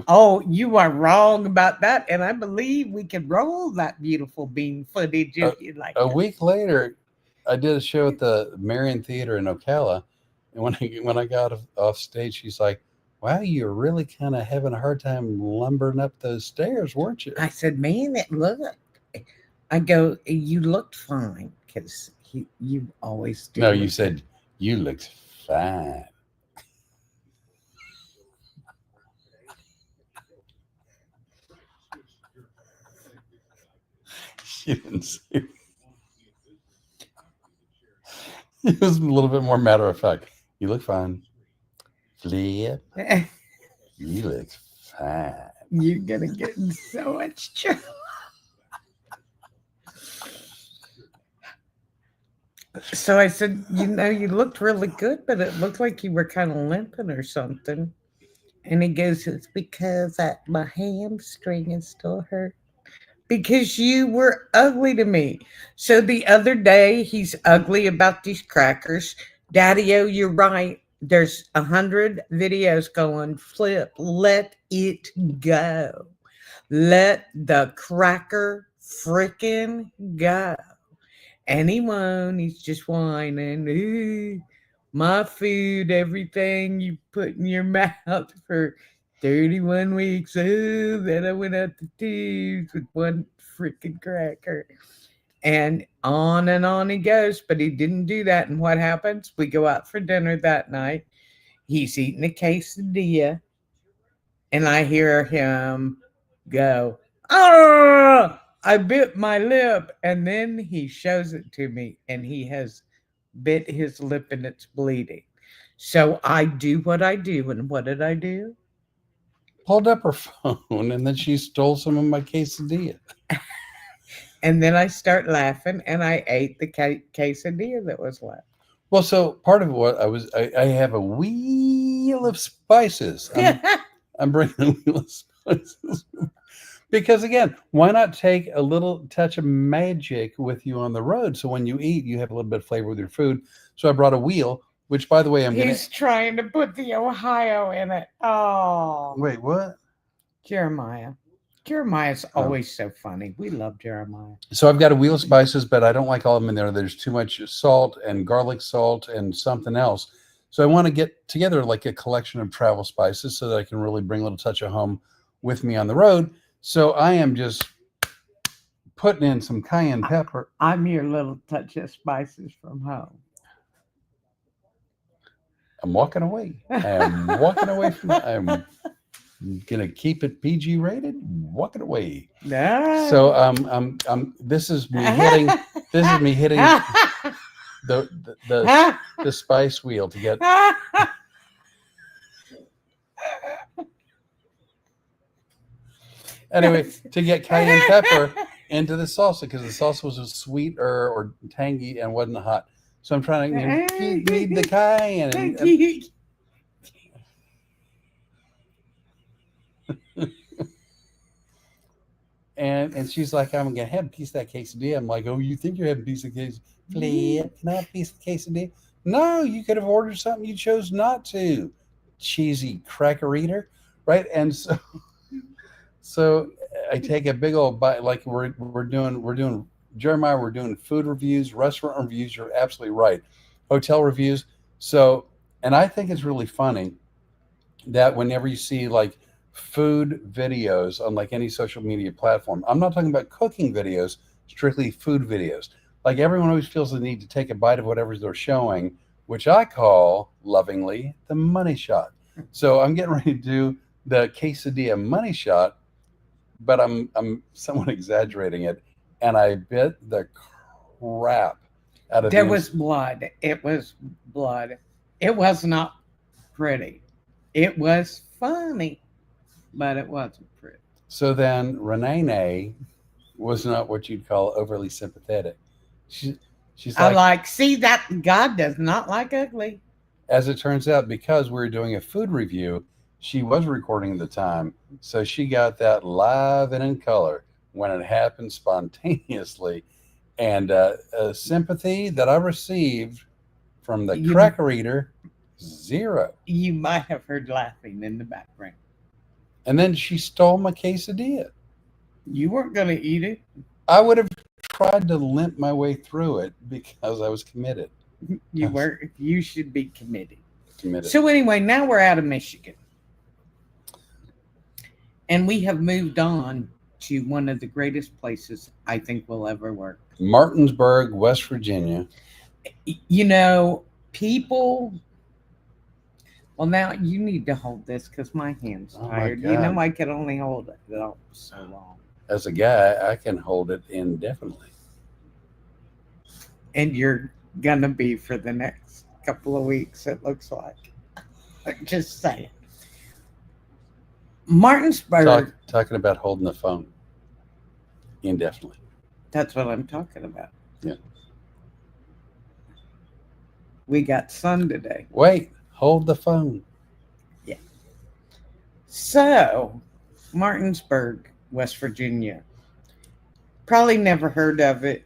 Oh, you are wrong about that. And I believe we can roll that beautiful bean footage if you'd like. A week later, I did a show at the Marion Theater in Ocala. And when I got off stage, she's like, "Wow, you're really kind of having a hard time lumbering up those stairs, weren't you?" I said, "Man, it looked." I go, "You looked fine," because you always do. No, you said, "You looked fine." She didn't say it. It was a little bit more matter of fact. "You look fine." Flip. You look fine. You're going to get in so much trouble. So I said, "You looked really good, but it looked like you were kind of limping or something." And he goes, "It's because my hamstring is still hurt. Because you were ugly to me." So the other day, he's ugly about these crackers. "Daddy-o, you're right. There's 100 videos going. Flip, let it go. Let the cracker frickin' go." And he won't. He's just whining. "Ooh, my food, everything you put in your mouth for 31 weeks. Oh, then I went out the tubes with one freaking cracker. And on he goes, but he didn't do that. And what happens? We go out for dinner that night. He's eating a quesadilla, and I hear him go, "Oh, I bit my lip." And then he shows it to me, and he has bit his lip and it's bleeding. So I do what I do. And what did I do? Pulled up her phone, and then she stole some of my quesadilla. And then I start laughing, and I ate the quesadilla that was left. Well, so part of what I have a wheel of spices. I'm bringing a wheel of spices. Because again, why not take a little touch of magic with you on the road? So when you eat, you have a little bit of flavor with your food. So I brought a wheel, which by the way, He's trying to put the Ohio in it. Oh. Wait, what? Jeremiah. Jeremiah's always so funny. We love Jeremiah. So I've got a wheel of spices, but I don't like all of them in there. There's too much salt and garlic salt and something else. So I want to get together like a collection of travel spices so that I can really bring a little touch of home with me on the road. So I am just putting in some cayenne pepper. I'm your little touch of spices from home. I'm walking away. I'm walking away from it. I'm gonna keep it PG rated. Walking away. No. So this is me hitting. This is me hitting the spice wheel to get. Anyway, to get cayenne pepper into the salsa because the salsa was sweet or tangy and wasn't hot. So I'm trying to need the cayenne. And she's like, I'm gonna have a piece of that quesadilla. I'm like, oh, you think you're having a piece of quesadilla? Can I have a piece of quesadilla? No, you could have ordered something you chose not to. Cheesy cracker eater, right? And so I take a big old bite. Like we're doing Jeremiah. We're doing food reviews, restaurant reviews. You're absolutely right. Hotel reviews. So, and I think it's really funny that whenever you see like food videos on like any social media platform, I'm not talking about cooking videos, strictly food videos. Like everyone always feels the need to take a bite of whatever they're showing, which I call lovingly the money shot. So I'm getting ready to do the quesadilla money shot, but I'm somewhat exaggerating it, and I bit the crap out of. There was blood. It was blood. It was not pretty. It was funny, but it wasn't pretty. So then Rene'nay was not what you'd call overly sympathetic. She's like, see that God does not like ugly. As it turns out, because we were doing a food review, she was recording at the time, so she got that live and in color when it happened spontaneously. And sympathy that I received from the cracker eater, zero. You might have heard laughing in the background. And then she stole my quesadilla. You weren't going to eat it. I would have tried to limp my way through it because I was committed. You were. You should be committed. Committed. So anyway, now we're out of Michigan. And we have moved on to one of the greatest places I think we'll ever work. Martinsburg, West Virginia. You know, people... Well, now you need to hold this because my hand's tired. You know, I can only hold it so long. As a guy, I can hold it indefinitely. And you're going to be for the next couple of weeks, it looks like. Just saying. Martinsburg. Talking about holding the phone indefinitely. That's what I'm talking about. Yeah. We got sun today. Wait, hold the phone. Yeah. So, Martinsburg, West Virginia. Probably never heard of it.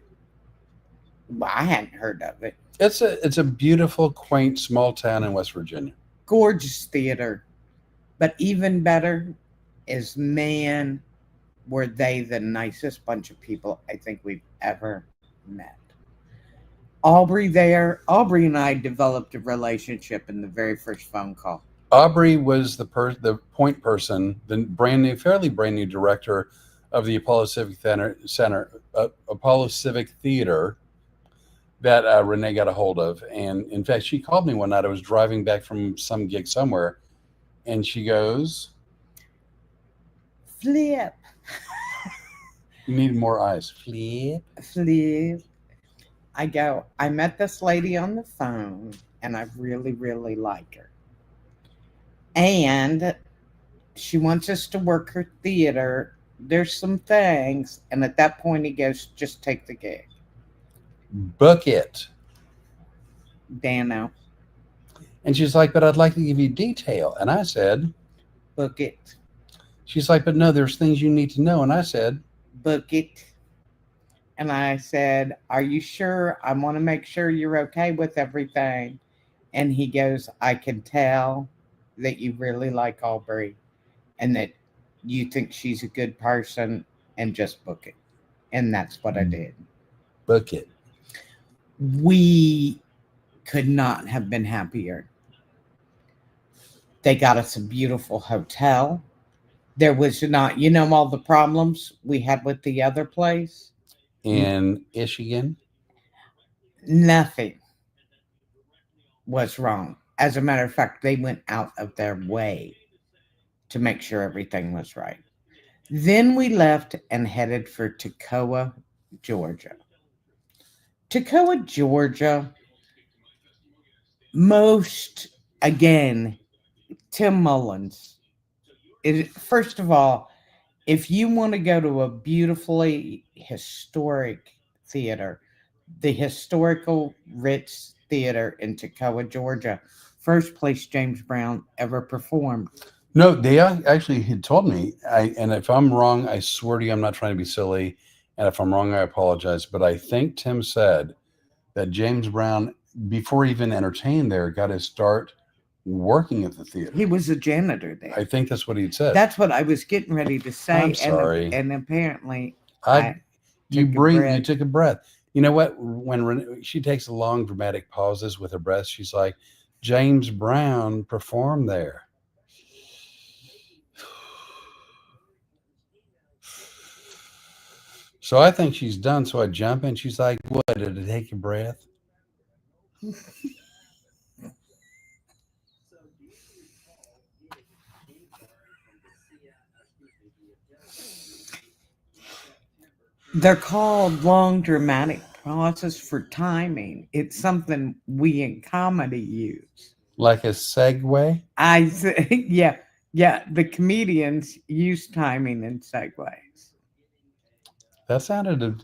Well, I hadn't heard of it. It's a beautiful, quaint, small town in West Virginia. Gorgeous theater. But even better is, man, were they the nicest bunch of people I think we've ever met. Aubrey and I developed a relationship in the very first phone call. Aubrey was the point person, the fairly brand new director of the Apollo Civic Apollo Civic Theater that Rene'nay got a hold of. And in fact, she called me one night. I was driving back from some gig somewhere, and she goes, Flip. "You need more eyes." Flip. Flip. I go, I met this lady on the phone, and I really, really like her. And she wants us to work her theater. There's some things. And at that point, he goes, just take the gig. Book it. Dano, And she's like, "But I'd like to give you detail." And I said, book it. she's like, "But no, there's things you need to know." And I said, Book it. And I said, are you sure? I want to make sure you're okay with everything. And he goes, I can tell that you really like Aubrey and that you think she's a good person, and just book it. And that's what I did. book it. We could not have been happier. They got us a beautiful hotel. There was not, all the problems we had with the other place. In Michigan, Nothing was wrong. As a matter of fact, they went out of their way to make sure everything was right. Then we left and headed for Toccoa, Georgia. Toccoa, Georgia, again, Tim Mullins. First of all, if you want to go to a beautifully historic theater, the Historical Ritz Theater in Toccoa, Georgia, first place James Brown ever performed. no, they actually had told me. And if I'm wrong, I swear to you, I'm not trying to be silly. And if I'm wrong, I apologize. But I think Tim said that James Brown, before he even entertained there, got his start working at the theater. He was a janitor there. I think that's what he'd said. That's what I was getting ready to say. I'm sorry. And apparently, you took a breath. You know what? When she takes long, dramatic pauses with her breath, she's like, James Brown performed there. So I think she's done. So I jump in. She's like, what? Did it take your breath? They're called long, dramatic pauses for timing. It's something we in comedy use. Like a segue? Yeah. The comedians use timing in segues. That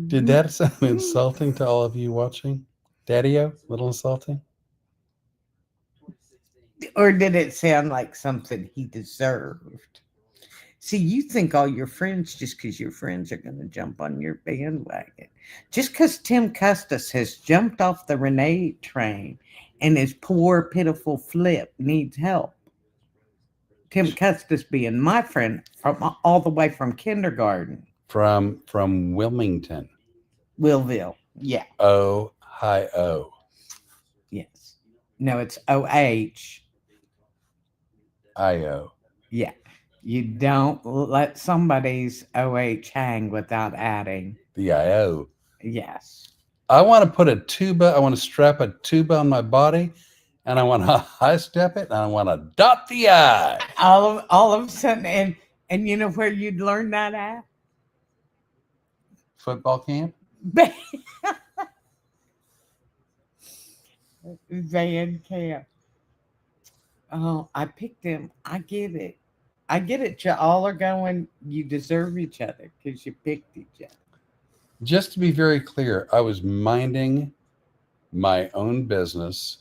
did that sound insulting to all of you watching? Daddy-o? A little insulting? Or did it sound like something he deserved? See, you think all your friends, just because your friends are going to jump on your bandwagon. Just because Tim Custis has jumped off the Rene'nay train and his poor, pitiful Flip needs help. Tim Custis being my friend from all the way from kindergarten. From Wilmington. Willville, yeah. Ohio. Yes. No, it's O-H. I-O. Yeah. You don't let somebody's OH hang without adding the I-O. Yes. I want to put I want to strap a tuba on my body, and I want to high step it, and I want to dot the I. All of a sudden, and you know where you'd learn that at? Football camp? Van camp. Oh, I picked him. I get it. You all are going, you deserve each other because you picked each other. Just to be very clear, I was minding my own business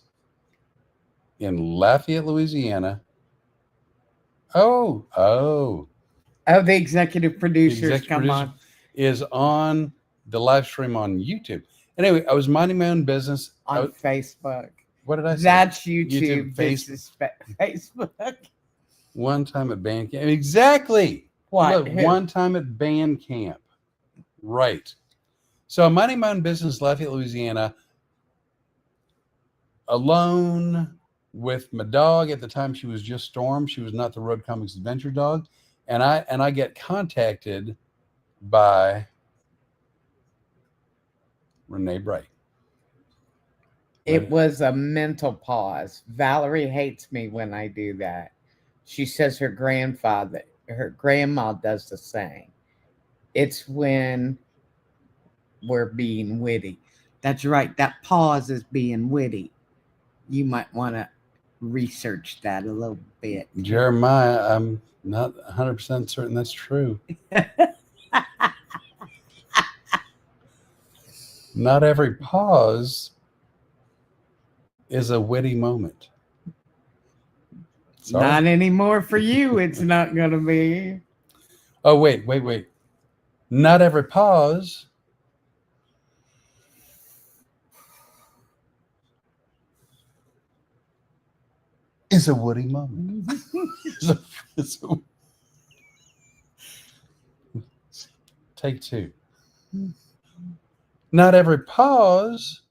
in Lafayette, Louisiana. Oh. The executive producers on. Is on the live stream on YouTube. Anyway, I was minding my own business. On Facebook. What did I say? That's YouTube. This is Facebook. One time at band camp. Exactly. What? Look, one time at band camp. Right. So I'm minding my own business, Lafayette, Louisiana, alone, with my dog. At the time, she was just Storm. She was not the Road Comics Adventure dog. And I get contacted by Rene'nay Bray. It was a mental pause. Valerie hates me when I do that. She says her grandma does the same. It's when we're being witty. That's right. That pause is being witty. You might want to research that a little bit. Jeremiah, I'm not 100% certain that's true. Not every pause is a witty moment. Sorry? Not anymore for you. It's not going to be. Oh, wait. Not every pause is a witty moment. Take two. Not every pause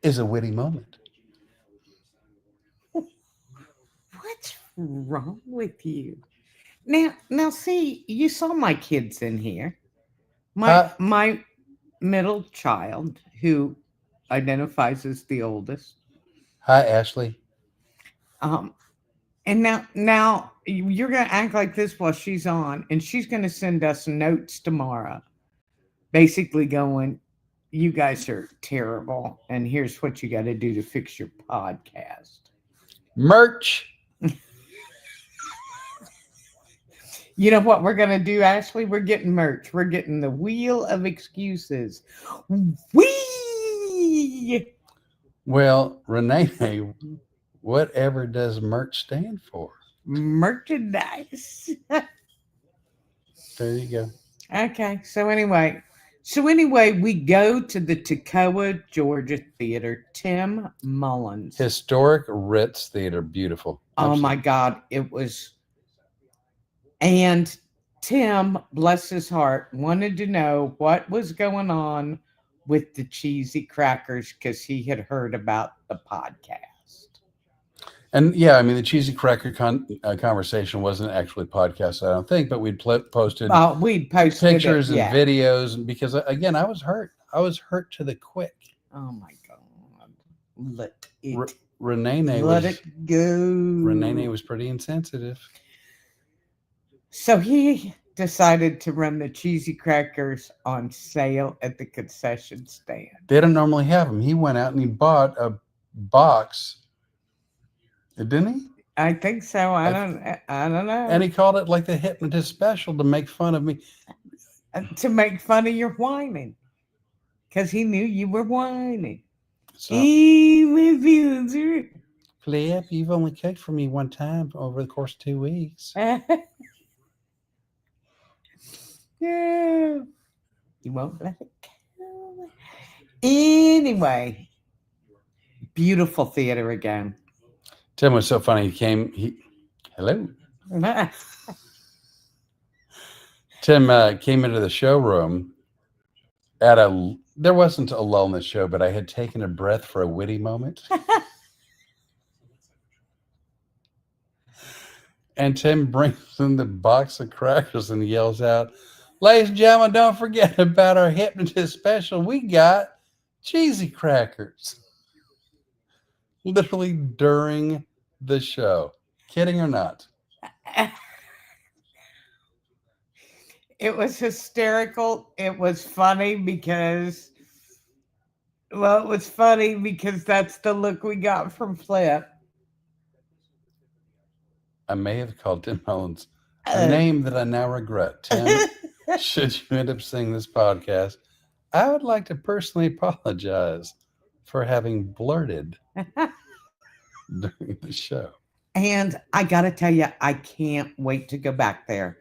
is a witty moment. What's wrong with you? Now, see, you saw my kids in here. My middle child, who identifies as the oldest. Hi, Ashley. And now you're gonna act like this while she's on, and she's gonna send us notes tomorrow, basically going, "You guys are terrible, and here's what you got to do to fix your podcast." Merch. You know what we're gonna do, Ashley? We're getting merch. We're getting the Wheel of Excuses. Whee! Well, Rene'nay, whatever does merch stand for? Merchandise. There you go. Okay. So anyway, we go to the Toccoa, Georgia Theater. Tim Mullins. Historic Ritz Theater. Beautiful. Absolutely. Oh my God. It was. And Tim, bless his heart, wanted to know what was going on with the cheesy crackers because he had heard about the podcast. And yeah, I mean, the cheesy cracker conversation wasn't actually podcast, I don't think, but we'd posted pictures and videos. Because again, I was hurt. I was hurt to the quick. Oh my God. Let it go. Rene'nay was pretty insensitive. So he decided to run the cheesy crackers on sale at the concession stand. They don't normally have them. He went out and he bought a box. Didn't he? I think so. I don't know. And he called it like the hypnotist special to make fun of me. To make fun of your whining. Because he knew you were whining. So, Flip, you've only cooked for me one time over the course of 2 weeks. Yeah. You won't let it go. Anyway, beautiful theater again. Tim was so funny. Hello. Tim came into the showroom there wasn't a lull in the show, but I had taken a breath for a witty moment. And Tim brings in the box of crackers and yells out, "Ladies and gentlemen, don't forget about our hypnotist special. We got cheesy crackers." Literally during the show. Kidding or not? It was hysterical. It was funny because that's the look we got from Flip. I may have called Tim Mullins a name that I now regret. Tim, should you end up seeing this podcast, I would like to personally apologize for having blurted during the show. And I got to tell you, I can't wait to go back there.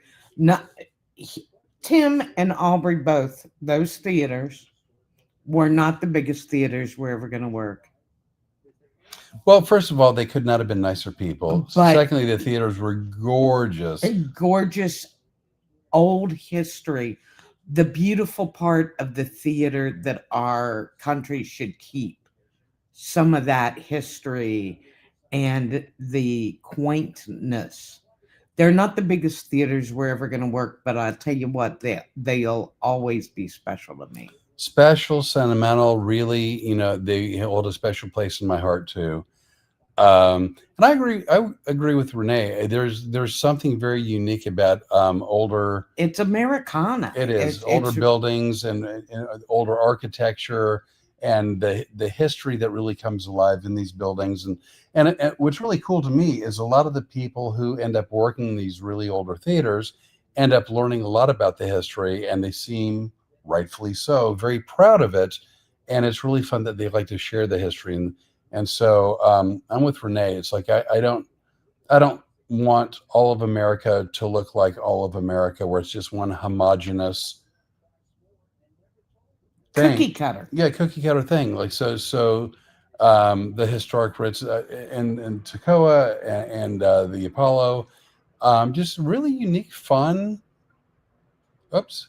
Tim and Aubrey both, those theaters were not the biggest theaters we're ever going to work. Well, first of all, they could not have been nicer people. Secondly, the theaters were gorgeous. Gorgeous old history. the beautiful part of the theater that our country should keep some of that history and the quaintness. They're not the biggest theaters we're ever going to work, but I'll tell you what, they'll always be special to me. Special, sentimental, really, they hold a special place in my heart too. And I agree. I agree with Renee. There's something very unique about older. It's Americana. It is older buildings and older architecture, and the history that really comes alive in these buildings. And what's really cool to me is a lot of the people who end up working in these really older theaters end up learning a lot about the history, and they seem, rightfully so, very proud of it. And it's really fun that they like to share the history. And so I'm with Renee. It's like I don't want all of America to look like all of America, where it's just one homogenous thing. Cookie cutter. Yeah, cookie cutter thing. Like so the historic Ritz in Toccoa and the Apollo, just really unique, fun. Oops,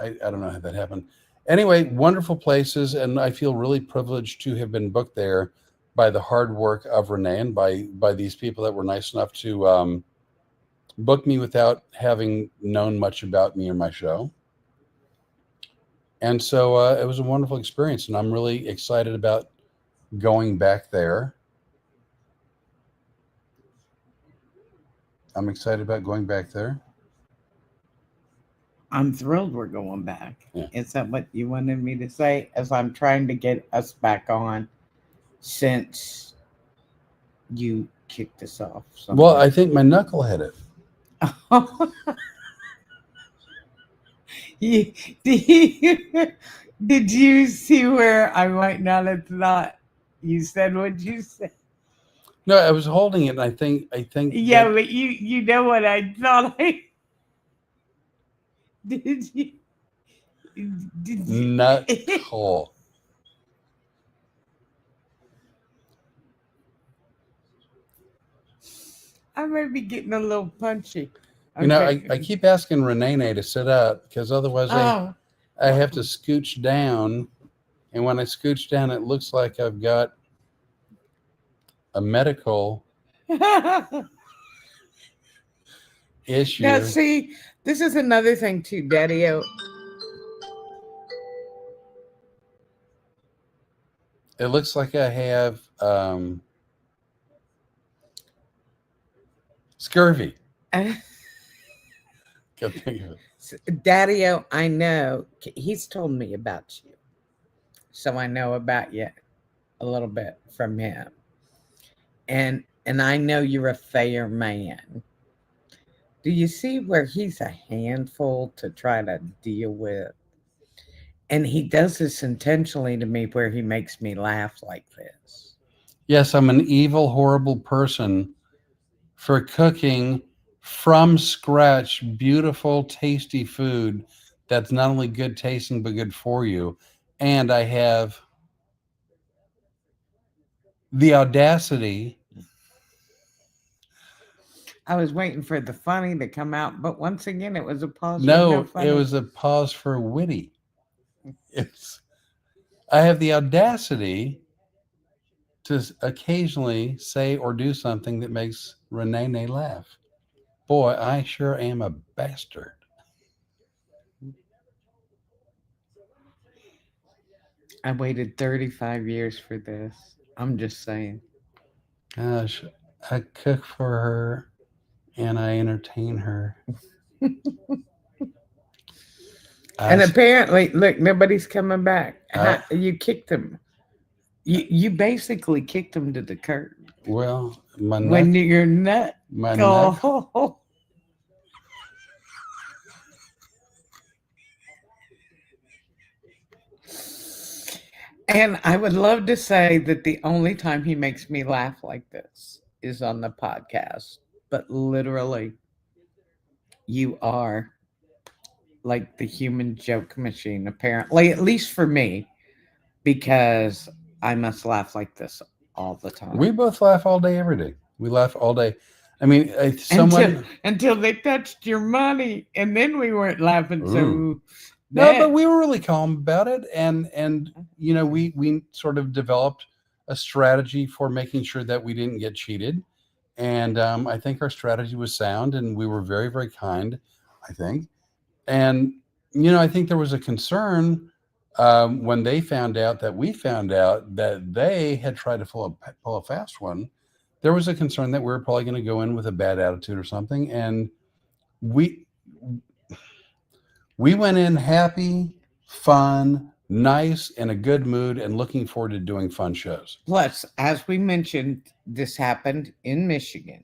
I don't know how that happened. Anyway, wonderful places, and I feel really privileged to have been booked there by the hard work of Renee and by these people that were nice enough to book me without having known much about me or my show. And so it was a wonderful experience, and I'm really excited about going back there. I'm excited about going back there. I'm thrilled we're going back. Yeah. Is that what you wanted me to say? As I'm trying to get us back on since you kicked us off. Well, I think my knuckle hit it. Did you see where I might not have thought you said what you said? No, I was holding it, and I think. Yeah, but you know what I thought I did you knuckle. I might be getting a little punchy. I keep asking Rene'nay to sit up because otherwise I have to scooch down, and when I scooch down, it looks like I've got a medical issue. Now, see, this is another thing too, Daddy-O. It looks like I have scurvy. Daddy-O, I know he's told me about you, so I know about you a little bit from him, and I know you're a fair man. Do you see where he's a handful to try to deal with? And he does this intentionally to me, where he makes me laugh like this. Yes, I'm an evil, horrible person for cooking from scratch beautiful, tasty food that's not only good tasting but good for you. And I have the audacity. I was waiting for the funny to come out, but once again, it was a pause. No, it was a pause for witty. I have the audacity to occasionally say or do something that makes Rene'nay laugh. Boy, I sure am a bastard. I waited 35 years for this. I'm just saying. Gosh, I cook for her and I entertain her. And apparently, look, nobody's coming back. You kicked him. You basically kicked him to the curb. Well, when your nut. My nut. And I would love to say that the only time he makes me laugh like this is on the podcast. But literally, you are like the human joke machine, apparently, at least for me, because I must laugh like this all the time. We both laugh all day, every day. We laugh all day. I mean, someone. Until they touched your money, and then we weren't laughing. Ooh. So No, but that we were really calm about it, and we sort of developed a strategy for making sure that we didn't get cheated, and I think our strategy was sound, and we were very, very kind, I think, and I think there was a concern when they found out that we found out that they had tried to pull a fast one. There was a concern that we were probably going to go in with a bad attitude or something, and we we went in happy, fun, nice, in a good mood, and looking forward to doing fun shows. plus, as we mentioned, this happened in Michigan.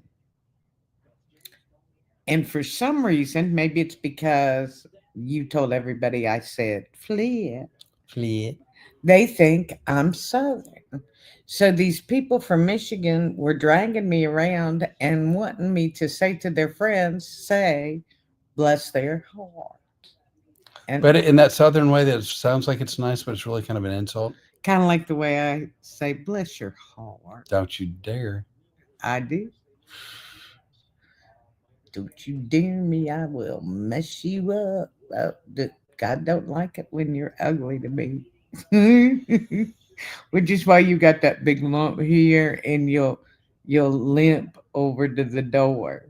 And for some reason, maybe it's because you told everybody I said flip, Flip. they think I'm Southern. So these people from Michigan were dragging me around and wanting me to say to their friends, say, bless their heart. And But in that southern way that sounds like it's nice, but it's really kind of an insult. kind of like the way I say, bless your heart. Don't you dare. I do. Don't you dare me, I will mess you up. God don't like it when you're ugly to me. Which is why you got that big lump here and you'll limp over to the door.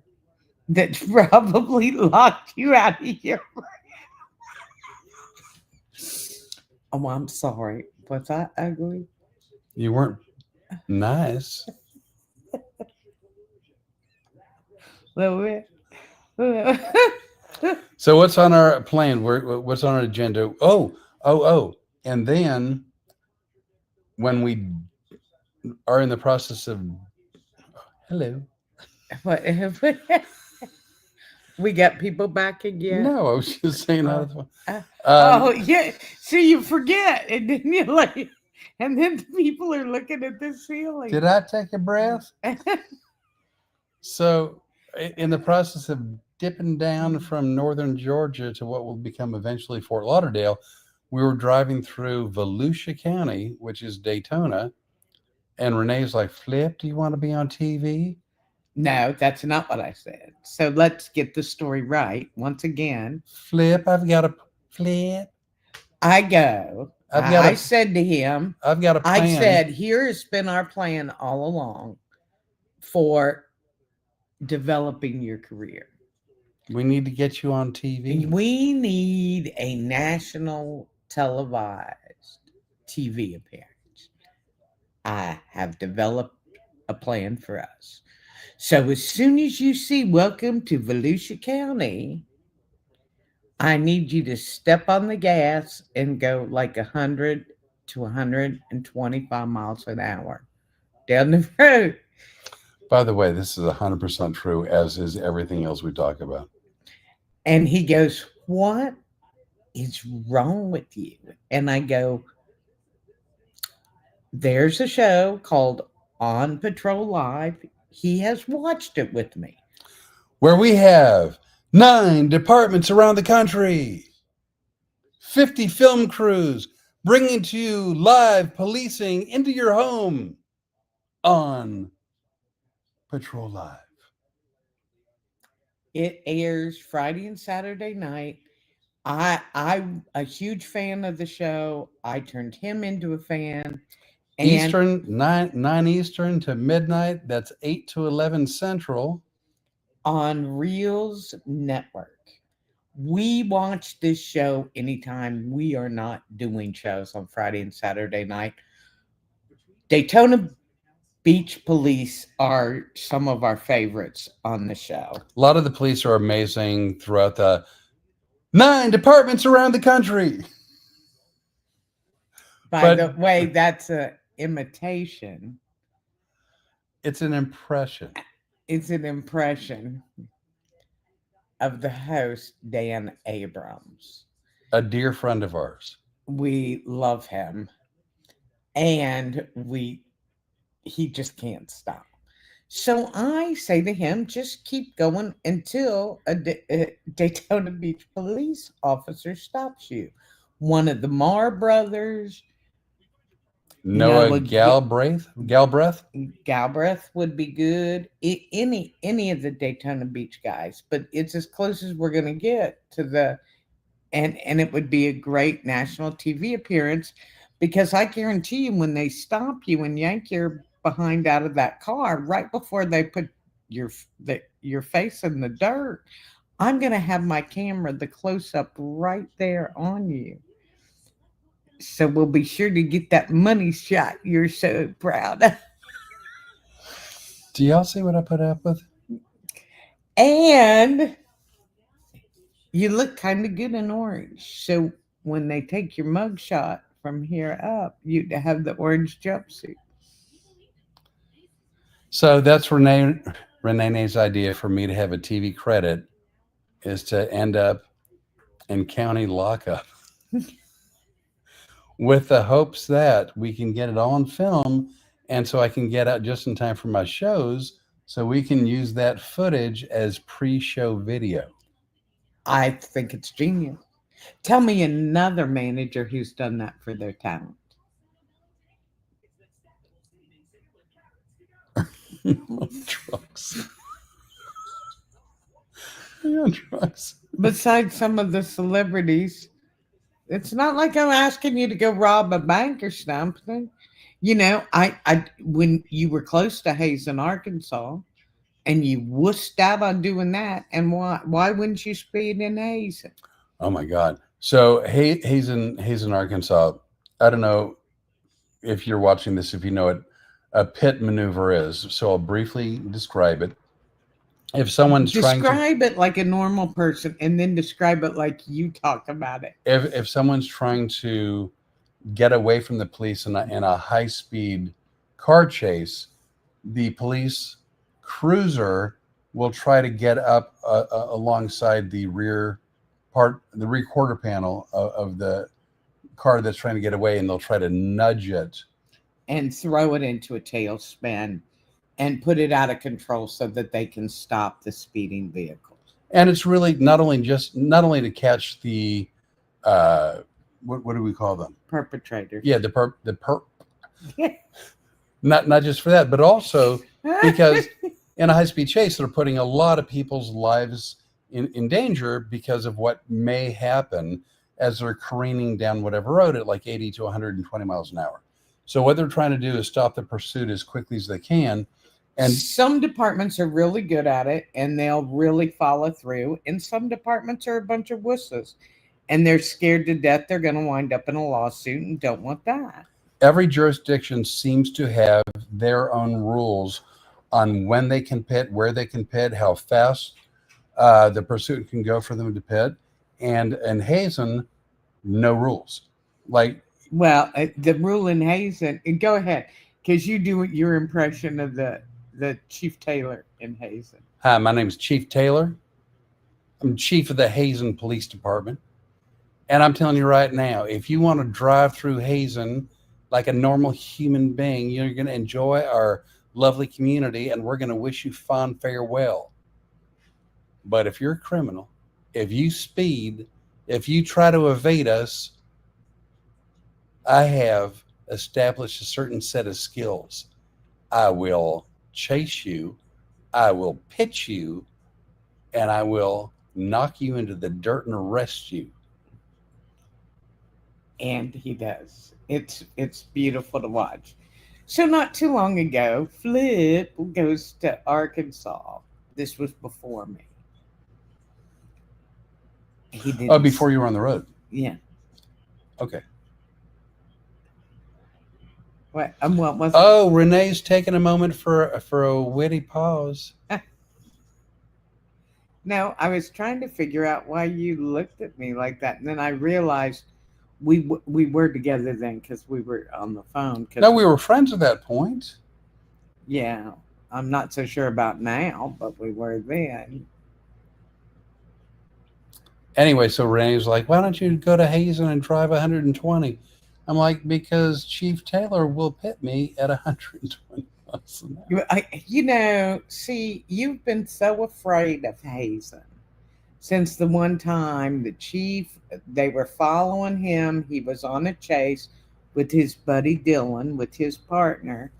That's probably locked you out of here. Oh, I'm sorry. Was I ugly? You weren't nice. Little bit. So what's on our plan? What's on our agenda? Oh. And then when we are in the process of hello. What? We got people back again. No, I was just saying how the Oh yeah. See, you forget, and then you like, and then the people are looking at the ceiling. Did I take a breath? So, in the process of dipping down from northern Georgia to what will become eventually Fort Lauderdale, we were driving through Volusia County, which is Daytona, and Renee's like, "Flip, do you want to be on TV?" No, that's not what I said. So let's get the story right. Once again, Flip, I've got a flip. I said to him, I've got a plan. I said, here has been our plan all along for developing your career. We need to get you on TV. We need a national televised TV appearance. I have developed a plan for us. So as soon as you see Welcome to Volusia County, I need you to step on the gas and go like 100 to 125 miles an hour down the road. By the way, this is 100% true, as is everything else we talk about. And he goes, what is wrong with you? And I go, there's a show called On Patrol Live. He has watched it with me. Where we have 9 departments around the country, 50 film crews bringing to you live policing into your home on Patrol Live. It airs Friday and Saturday night. I'm a huge fan of the show. I turned him into a fan. And Eastern, 9 Eastern to midnight. That's 8 to 11 Central. On Reels Network. We watch this show anytime we are not doing shows on Friday and Saturday night. Daytona Beach Police are some of our favorites on the show. A lot of the police are amazing throughout the 9 departments around the country. By the way, that's an imitation. It's an impression. It's an impression of the host, Dan Abrams. A dear friend of ours. We love him. And he just can't stop. So I say to him, just keep going until a Daytona Beach police officer stops you. One of the Marr brothers, Noah No, Galbraith. Galbraith would be good. Any of the Daytona Beach guys, but it's as close as we're going to get to the and it would be a great national TV appearance because I guarantee you when they stop you and yank your behind out of that car right before they put your face in the dirt, I'm going to have my camera the close up right there on you. So we'll be sure to get that money shot you're so proud of. Do y'all see what I put up with? And you look kind of good in orange. So when they take your mug shot from here up, you have the orange jumpsuit. So that's Rene'nay's idea for me to have a TV credit is to end up in county lockup with the hopes that we can get it all on film, and so I can get out just in time for my shows so we can use that footage as pre-show video. I think it's genius. Tell me another manager who's done that for their talent. Trucks. Yeah, trucks. Besides some of the celebrities, it's not like I'm asking you to go rob a bank or something. You know, I when you were close to Hazen, Arkansas, and you wussed out on doing that, and why wouldn't you speed in Hazen? Oh my God. So Hazen, Arkansas. I don't know if you're watching this, if you know it, a pit maneuver is. So I'll briefly describe it. If someone's describe it like a normal person, and then describe it like you talk about it. If someone's trying to get away from the police in a high-speed car chase, the police cruiser will try to get up alongside the rear quarter panel of the car that's trying to get away, and they'll try to nudge it and throw it into a tailspin and put it out of control so that they can stop the speeding vehicle. And it's really not only to catch the what do we call them? Perpetrators. Yeah, not just for that, but also because in a high-speed chase, they're putting a lot of people's lives in danger because of what may happen as they're careening down whatever road at like 80 to 120 miles an hour. So what they're trying to do is stop the pursuit as quickly as they can. And some departments are really good at it and they'll really follow through. And some departments are a bunch of wusses and they're scared to death they're going to wind up in a lawsuit and don't want that. Every jurisdiction seems to have their own rules on when they can pit, where they can pit, how fast the pursuit can go for them to pit. And Hazen, no rules. Well, the rule in Hazen, go ahead, because you do your impression of the Chief Taylor in Hazen. Hi, my name is Chief Taylor. I'm chief of the Hazen Police Department. And I'm telling you right now, if you want to drive through Hazen like a normal human being, you're going to enjoy our lovely community and we're going to wish you fond farewell. But if you're a criminal, if you speed, if you try to evade us, I have established a certain set of skills. I will chase you, I will pitch you, and I will knock you into the dirt and arrest you. And he does. It's beautiful to watch. So not too long ago, Flip goes to Arkansas. This was before me. He didn't. Oh, before you were on the road. Yeah. Okay. What was it? Oh, Renee's taking a moment for a witty pause. No, I was trying to figure out why you looked at me like that, and then I realized we were together then because we were on the phone. No, we were friends at that point. Yeah, I'm not so sure about now, but we were then. Anyway, so Renee's like, why don't you go to Hazen and drive 120? I'm like, because Chief Taylor will pit me at 120 miles an hour. See, you've been so afraid of Hazen since the one time the chief, they were following him. He was on a chase with his buddy Dylan, with his partner,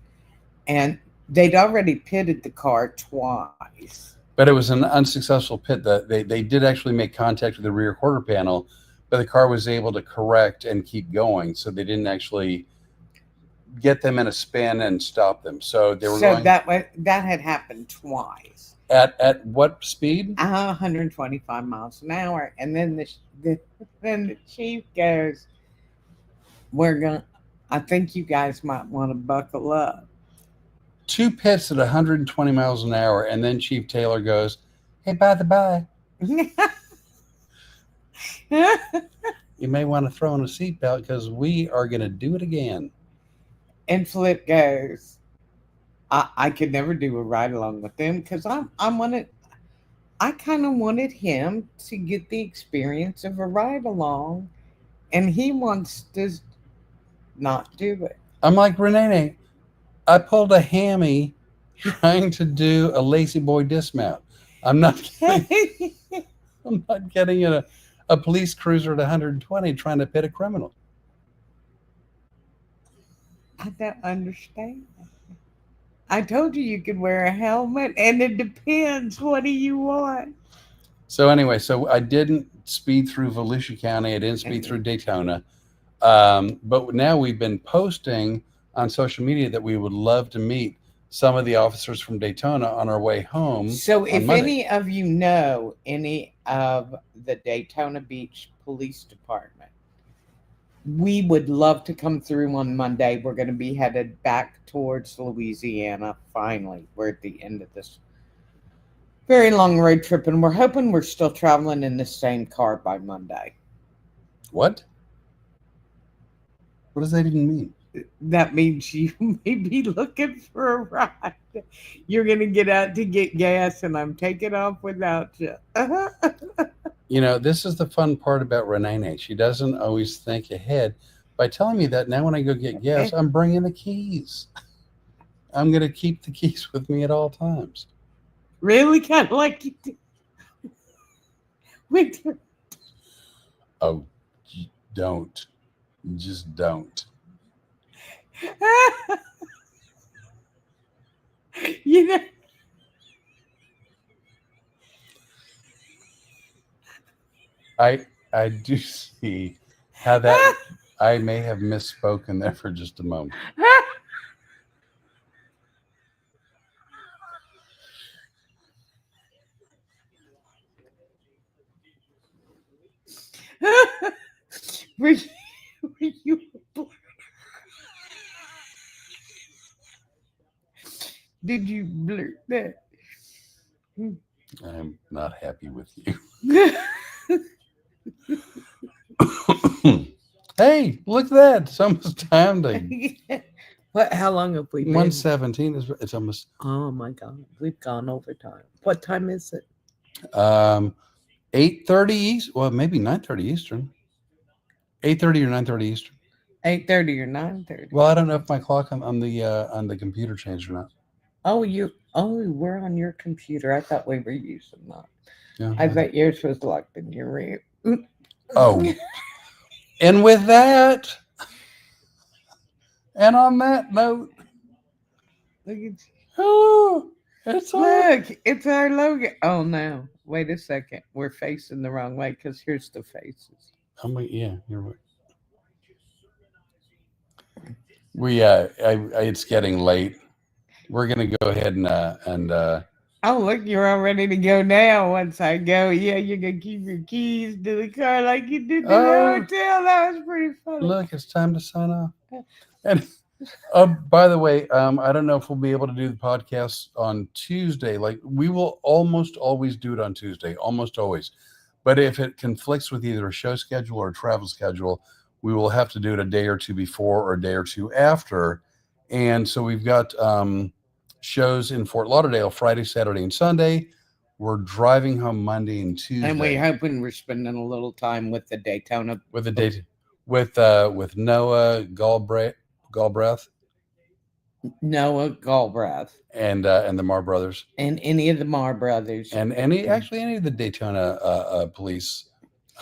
and they'd already pitted the car twice. But it was an unsuccessful pit. They did actually make contact with the rear quarter panel, but the car was able to correct and keep going. So they didn't actually get them in a spin and stop them. So they were going that had happened twice. At what speed? 125 miles an hour, and then the chief goes, "We're going. I think you guys might want to buckle up." Two pits at 120 miles an hour, and then Chief Taylor goes, "Hey, by the by, you may want to throw on a seatbelt because we are going to do it again." And Flip goes, I could never do a ride along with them because I kind of wanted him to get the experience of a ride along, and he wants to not do it. I'm like, Rene'nay, I pulled a hammy trying to do a lazy boy dismount. I'm not getting in a police cruiser at 120 trying to pit a criminal. I don't understand. I told you could wear a helmet, and it depends. What do you want? So anyway, so I didn't speed through Volusia County. I didn't speed through Daytona. But now we've been posting on social media that we would love to meet some of the officers from Daytona on our way home. So if any of you know any of the Daytona Beach Police Department, we would love to come through on Monday. We're going to be headed back towards Louisiana. Finally, we're at the end of this very long road trip, and we're hoping we're still traveling in the same car by Monday. What? What does that even mean? That means you may be looking for a ride. You're going to get out to get gas, and I'm taking off without you. You know, this is the fun part about Rene'nay. She doesn't always think ahead. By telling me that now when I go get gas, I'm bringing the keys. I'm going to keep the keys with me at all times. Really? Kind of like you do. With your... Oh, don't. Just don't. You know... I do see how that I may have misspoken there for just a moment. were you Did you blurt that? I'm not happy with you. Hey, look at that. It's almost time to. What? How long have we been? 1:17 is it's almost. Oh my God, we've gone over time. What time is it? 8:30 East. Well, maybe 9:30 Eastern. 8:30 or 9:30 Eastern. 8:30 or 9:30. Well, I don't know if my clock on the computer changed or not. We're on your computer. I thought we were using that. Yeah, I thought yours was locked in your room. Oh. And with that, and on that note, Look at oh, it's our logo. Oh no! Wait a second. We're facing the wrong way because here's the faces. Oh yeah, you're right. It's getting late. We're gonna go ahead and. Oh look, you're all ready to go now. Once I go, yeah, you're gonna keep your keys to the car like you did to the hotel. That was pretty funny. Look, it's time to sign off. And by the way, I don't know if we'll be able to do the podcast on Tuesday. Like we will almost always do it on Tuesday, almost always. But if it conflicts with either a show schedule or a travel schedule, we will have to do it a day or two before or a day or two after. And so we've got shows in Fort Lauderdale Friday, Saturday, and Sunday. We're driving home Monday and Tuesday. And we're hoping we're spending a little time with the Daytona. With Noah Galbraith. Noah Galbraith. And the Marr brothers. And any of the Marr brothers. And any of the Daytona police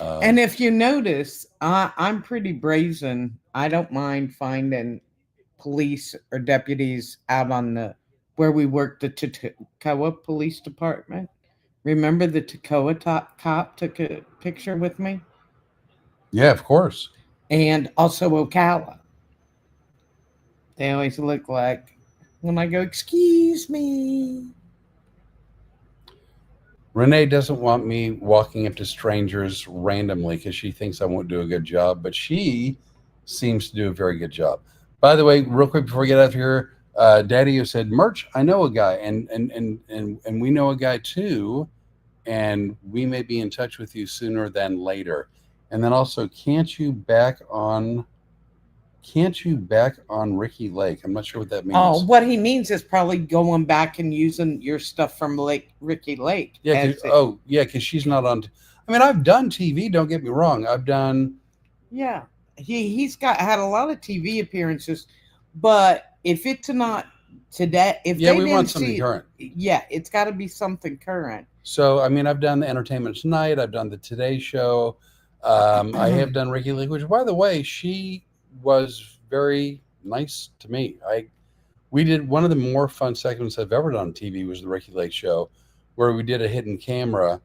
And if you notice, I'm pretty brazen. I don't mind finding police or deputies out on the where we worked the Toccoa Police Department. Remember the Toccoa cop took a picture with me, Yeah, of course. and also Ocala. They always look like when I go, "Excuse me." Renee doesn't want me walking up to strangers randomly because she thinks I won't do a good job, but she seems to do a very good job. By the way, real quick before we get out of here, Daddy has said, "Merch, I know a guy, and we know a guy too, and we may be in touch with you sooner than later." And then also, can't you back on Ricky Lake? I'm not sure what that Oh, means. what he means is probably going back and using your stuff from Ricky Lake. Yeah, because she's not on. I mean, I've done TV. Don't get me wrong. I've done. Yeah, he's got had a lot of TV appearances, but if it's not today, if Yeah, they we didn't want something see, current. yeah, it's got to be something current. So, I mean, I've done the Entertainment Tonight. I've done the Today Show. I have done Ricky Lake, which, by the way, she was very nice to me. We did one of the more fun segments I've ever done on TV was the Ricky Lake Show, where we did a hidden camera,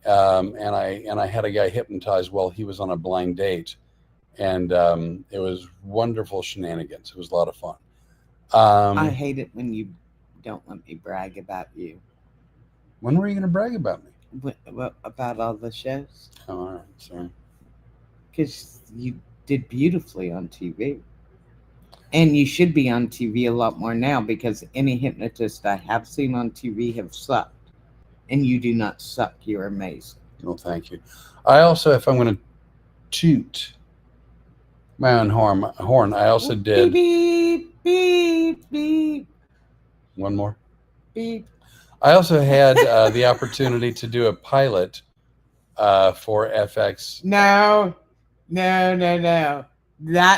and I had a guy hypnotized while he was on a blind date, and it was wonderful shenanigans. It was a lot of fun. I hate it when you don't let me brag about you. When were you going to brag about me? About all the shows? Oh, all right, sorry. Because you did beautifully on TV. And you should be on TV a lot more now because any hypnotist I have seen on TV have sucked. And you do not suck. You're amazing. Well, thank you. I also, if I'm going to toot my own horn, I also did. Beep, beep, beep. One more. Beep. I also had the opportunity to do a pilot for FX. No. That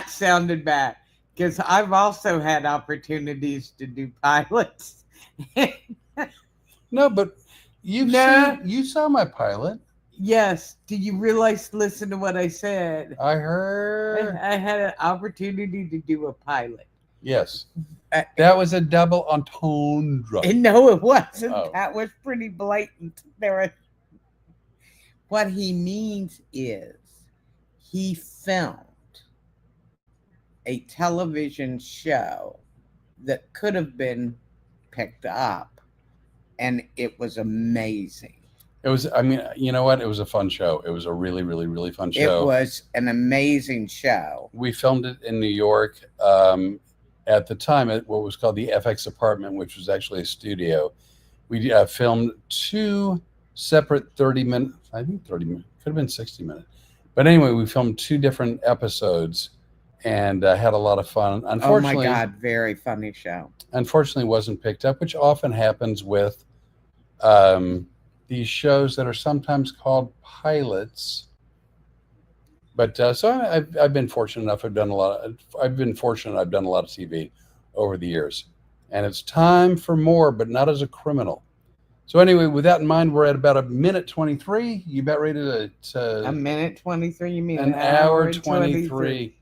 sounded bad. Because I've also had opportunities to do pilots. No, but you saw my pilot. Yes. Do you realize? Listen to what I said. I heard. I had an opportunity to do a pilot. Yes. That was a double entendre. No, it wasn't. Oh. That was pretty blatant. What he means is he filmed a television show that could have been picked up, and it was amazing. It was, I mean, you know what? It was a fun show. It was a really, really, really fun show. It was an amazing show. We filmed it in New York at the time at what was called the FX apartment, which was actually a studio. We filmed two separate 30-minute, I think 30-minute, could have been 60-minute. But anyway, we filmed two different episodes and had a lot of fun. Unfortunately, oh my God, very funny show. Unfortunately, wasn't picked up, which often happens with these shows that are sometimes called pilots. But so I've been fortunate enough. I've done a lot of TV over the years, and it's time for more, but not as a criminal. So anyway, with that in mind, we're at about a minute 23. You about ready to a minute 23? You mean an hour 23?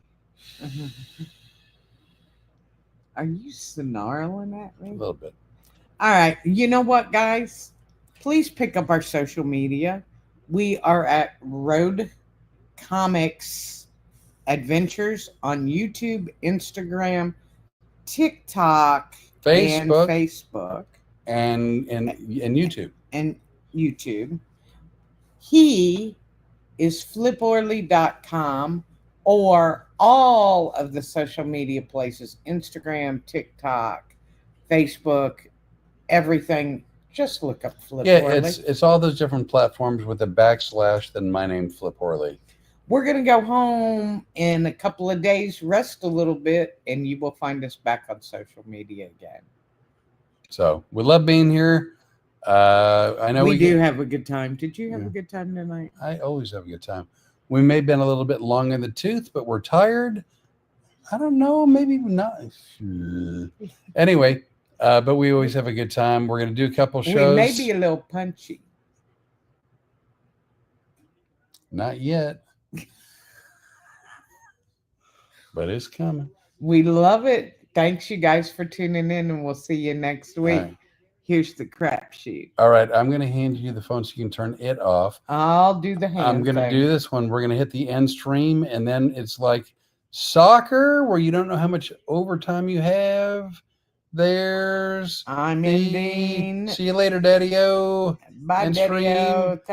Are you snarling at me? A little bit. All right. You know what, guys? Please pick up our social media. We are at Road Comics Adventures on YouTube, Instagram, TikTok, Facebook, and YouTube. And YouTube. He is fliporly.com or all of the social media places, Instagram, TikTok, Facebook, everything. Just look up Flip Orly. It's all those different platforms with a backslash, then my name, Flip Orly. We're going to go home in a couple of days, rest a little bit, and you will find us back on social media again. So we love being here. I know we do have a good time. Did you have a good time tonight? I always have a good time. We may have been a little bit long in the tooth, but we're tired. I don't know. Maybe not. Anyway, but we always have a good time. We're going to do a couple shows. We may be a little punchy. Not yet. But it's coming. We love it. Thanks, you guys, for tuning in, and we'll see you next All week. right. Here's the crapshoot. All right. I'm going to hand you the phone so you can turn it off. I'll do the hand I'm going to thing. do this one. We're going to hit the end stream, and then it's like soccer where you don't know how much overtime you have. There's I'm the. ending. See you later, Daddy-O. Bye, End stream. Daddy-O. Thanks.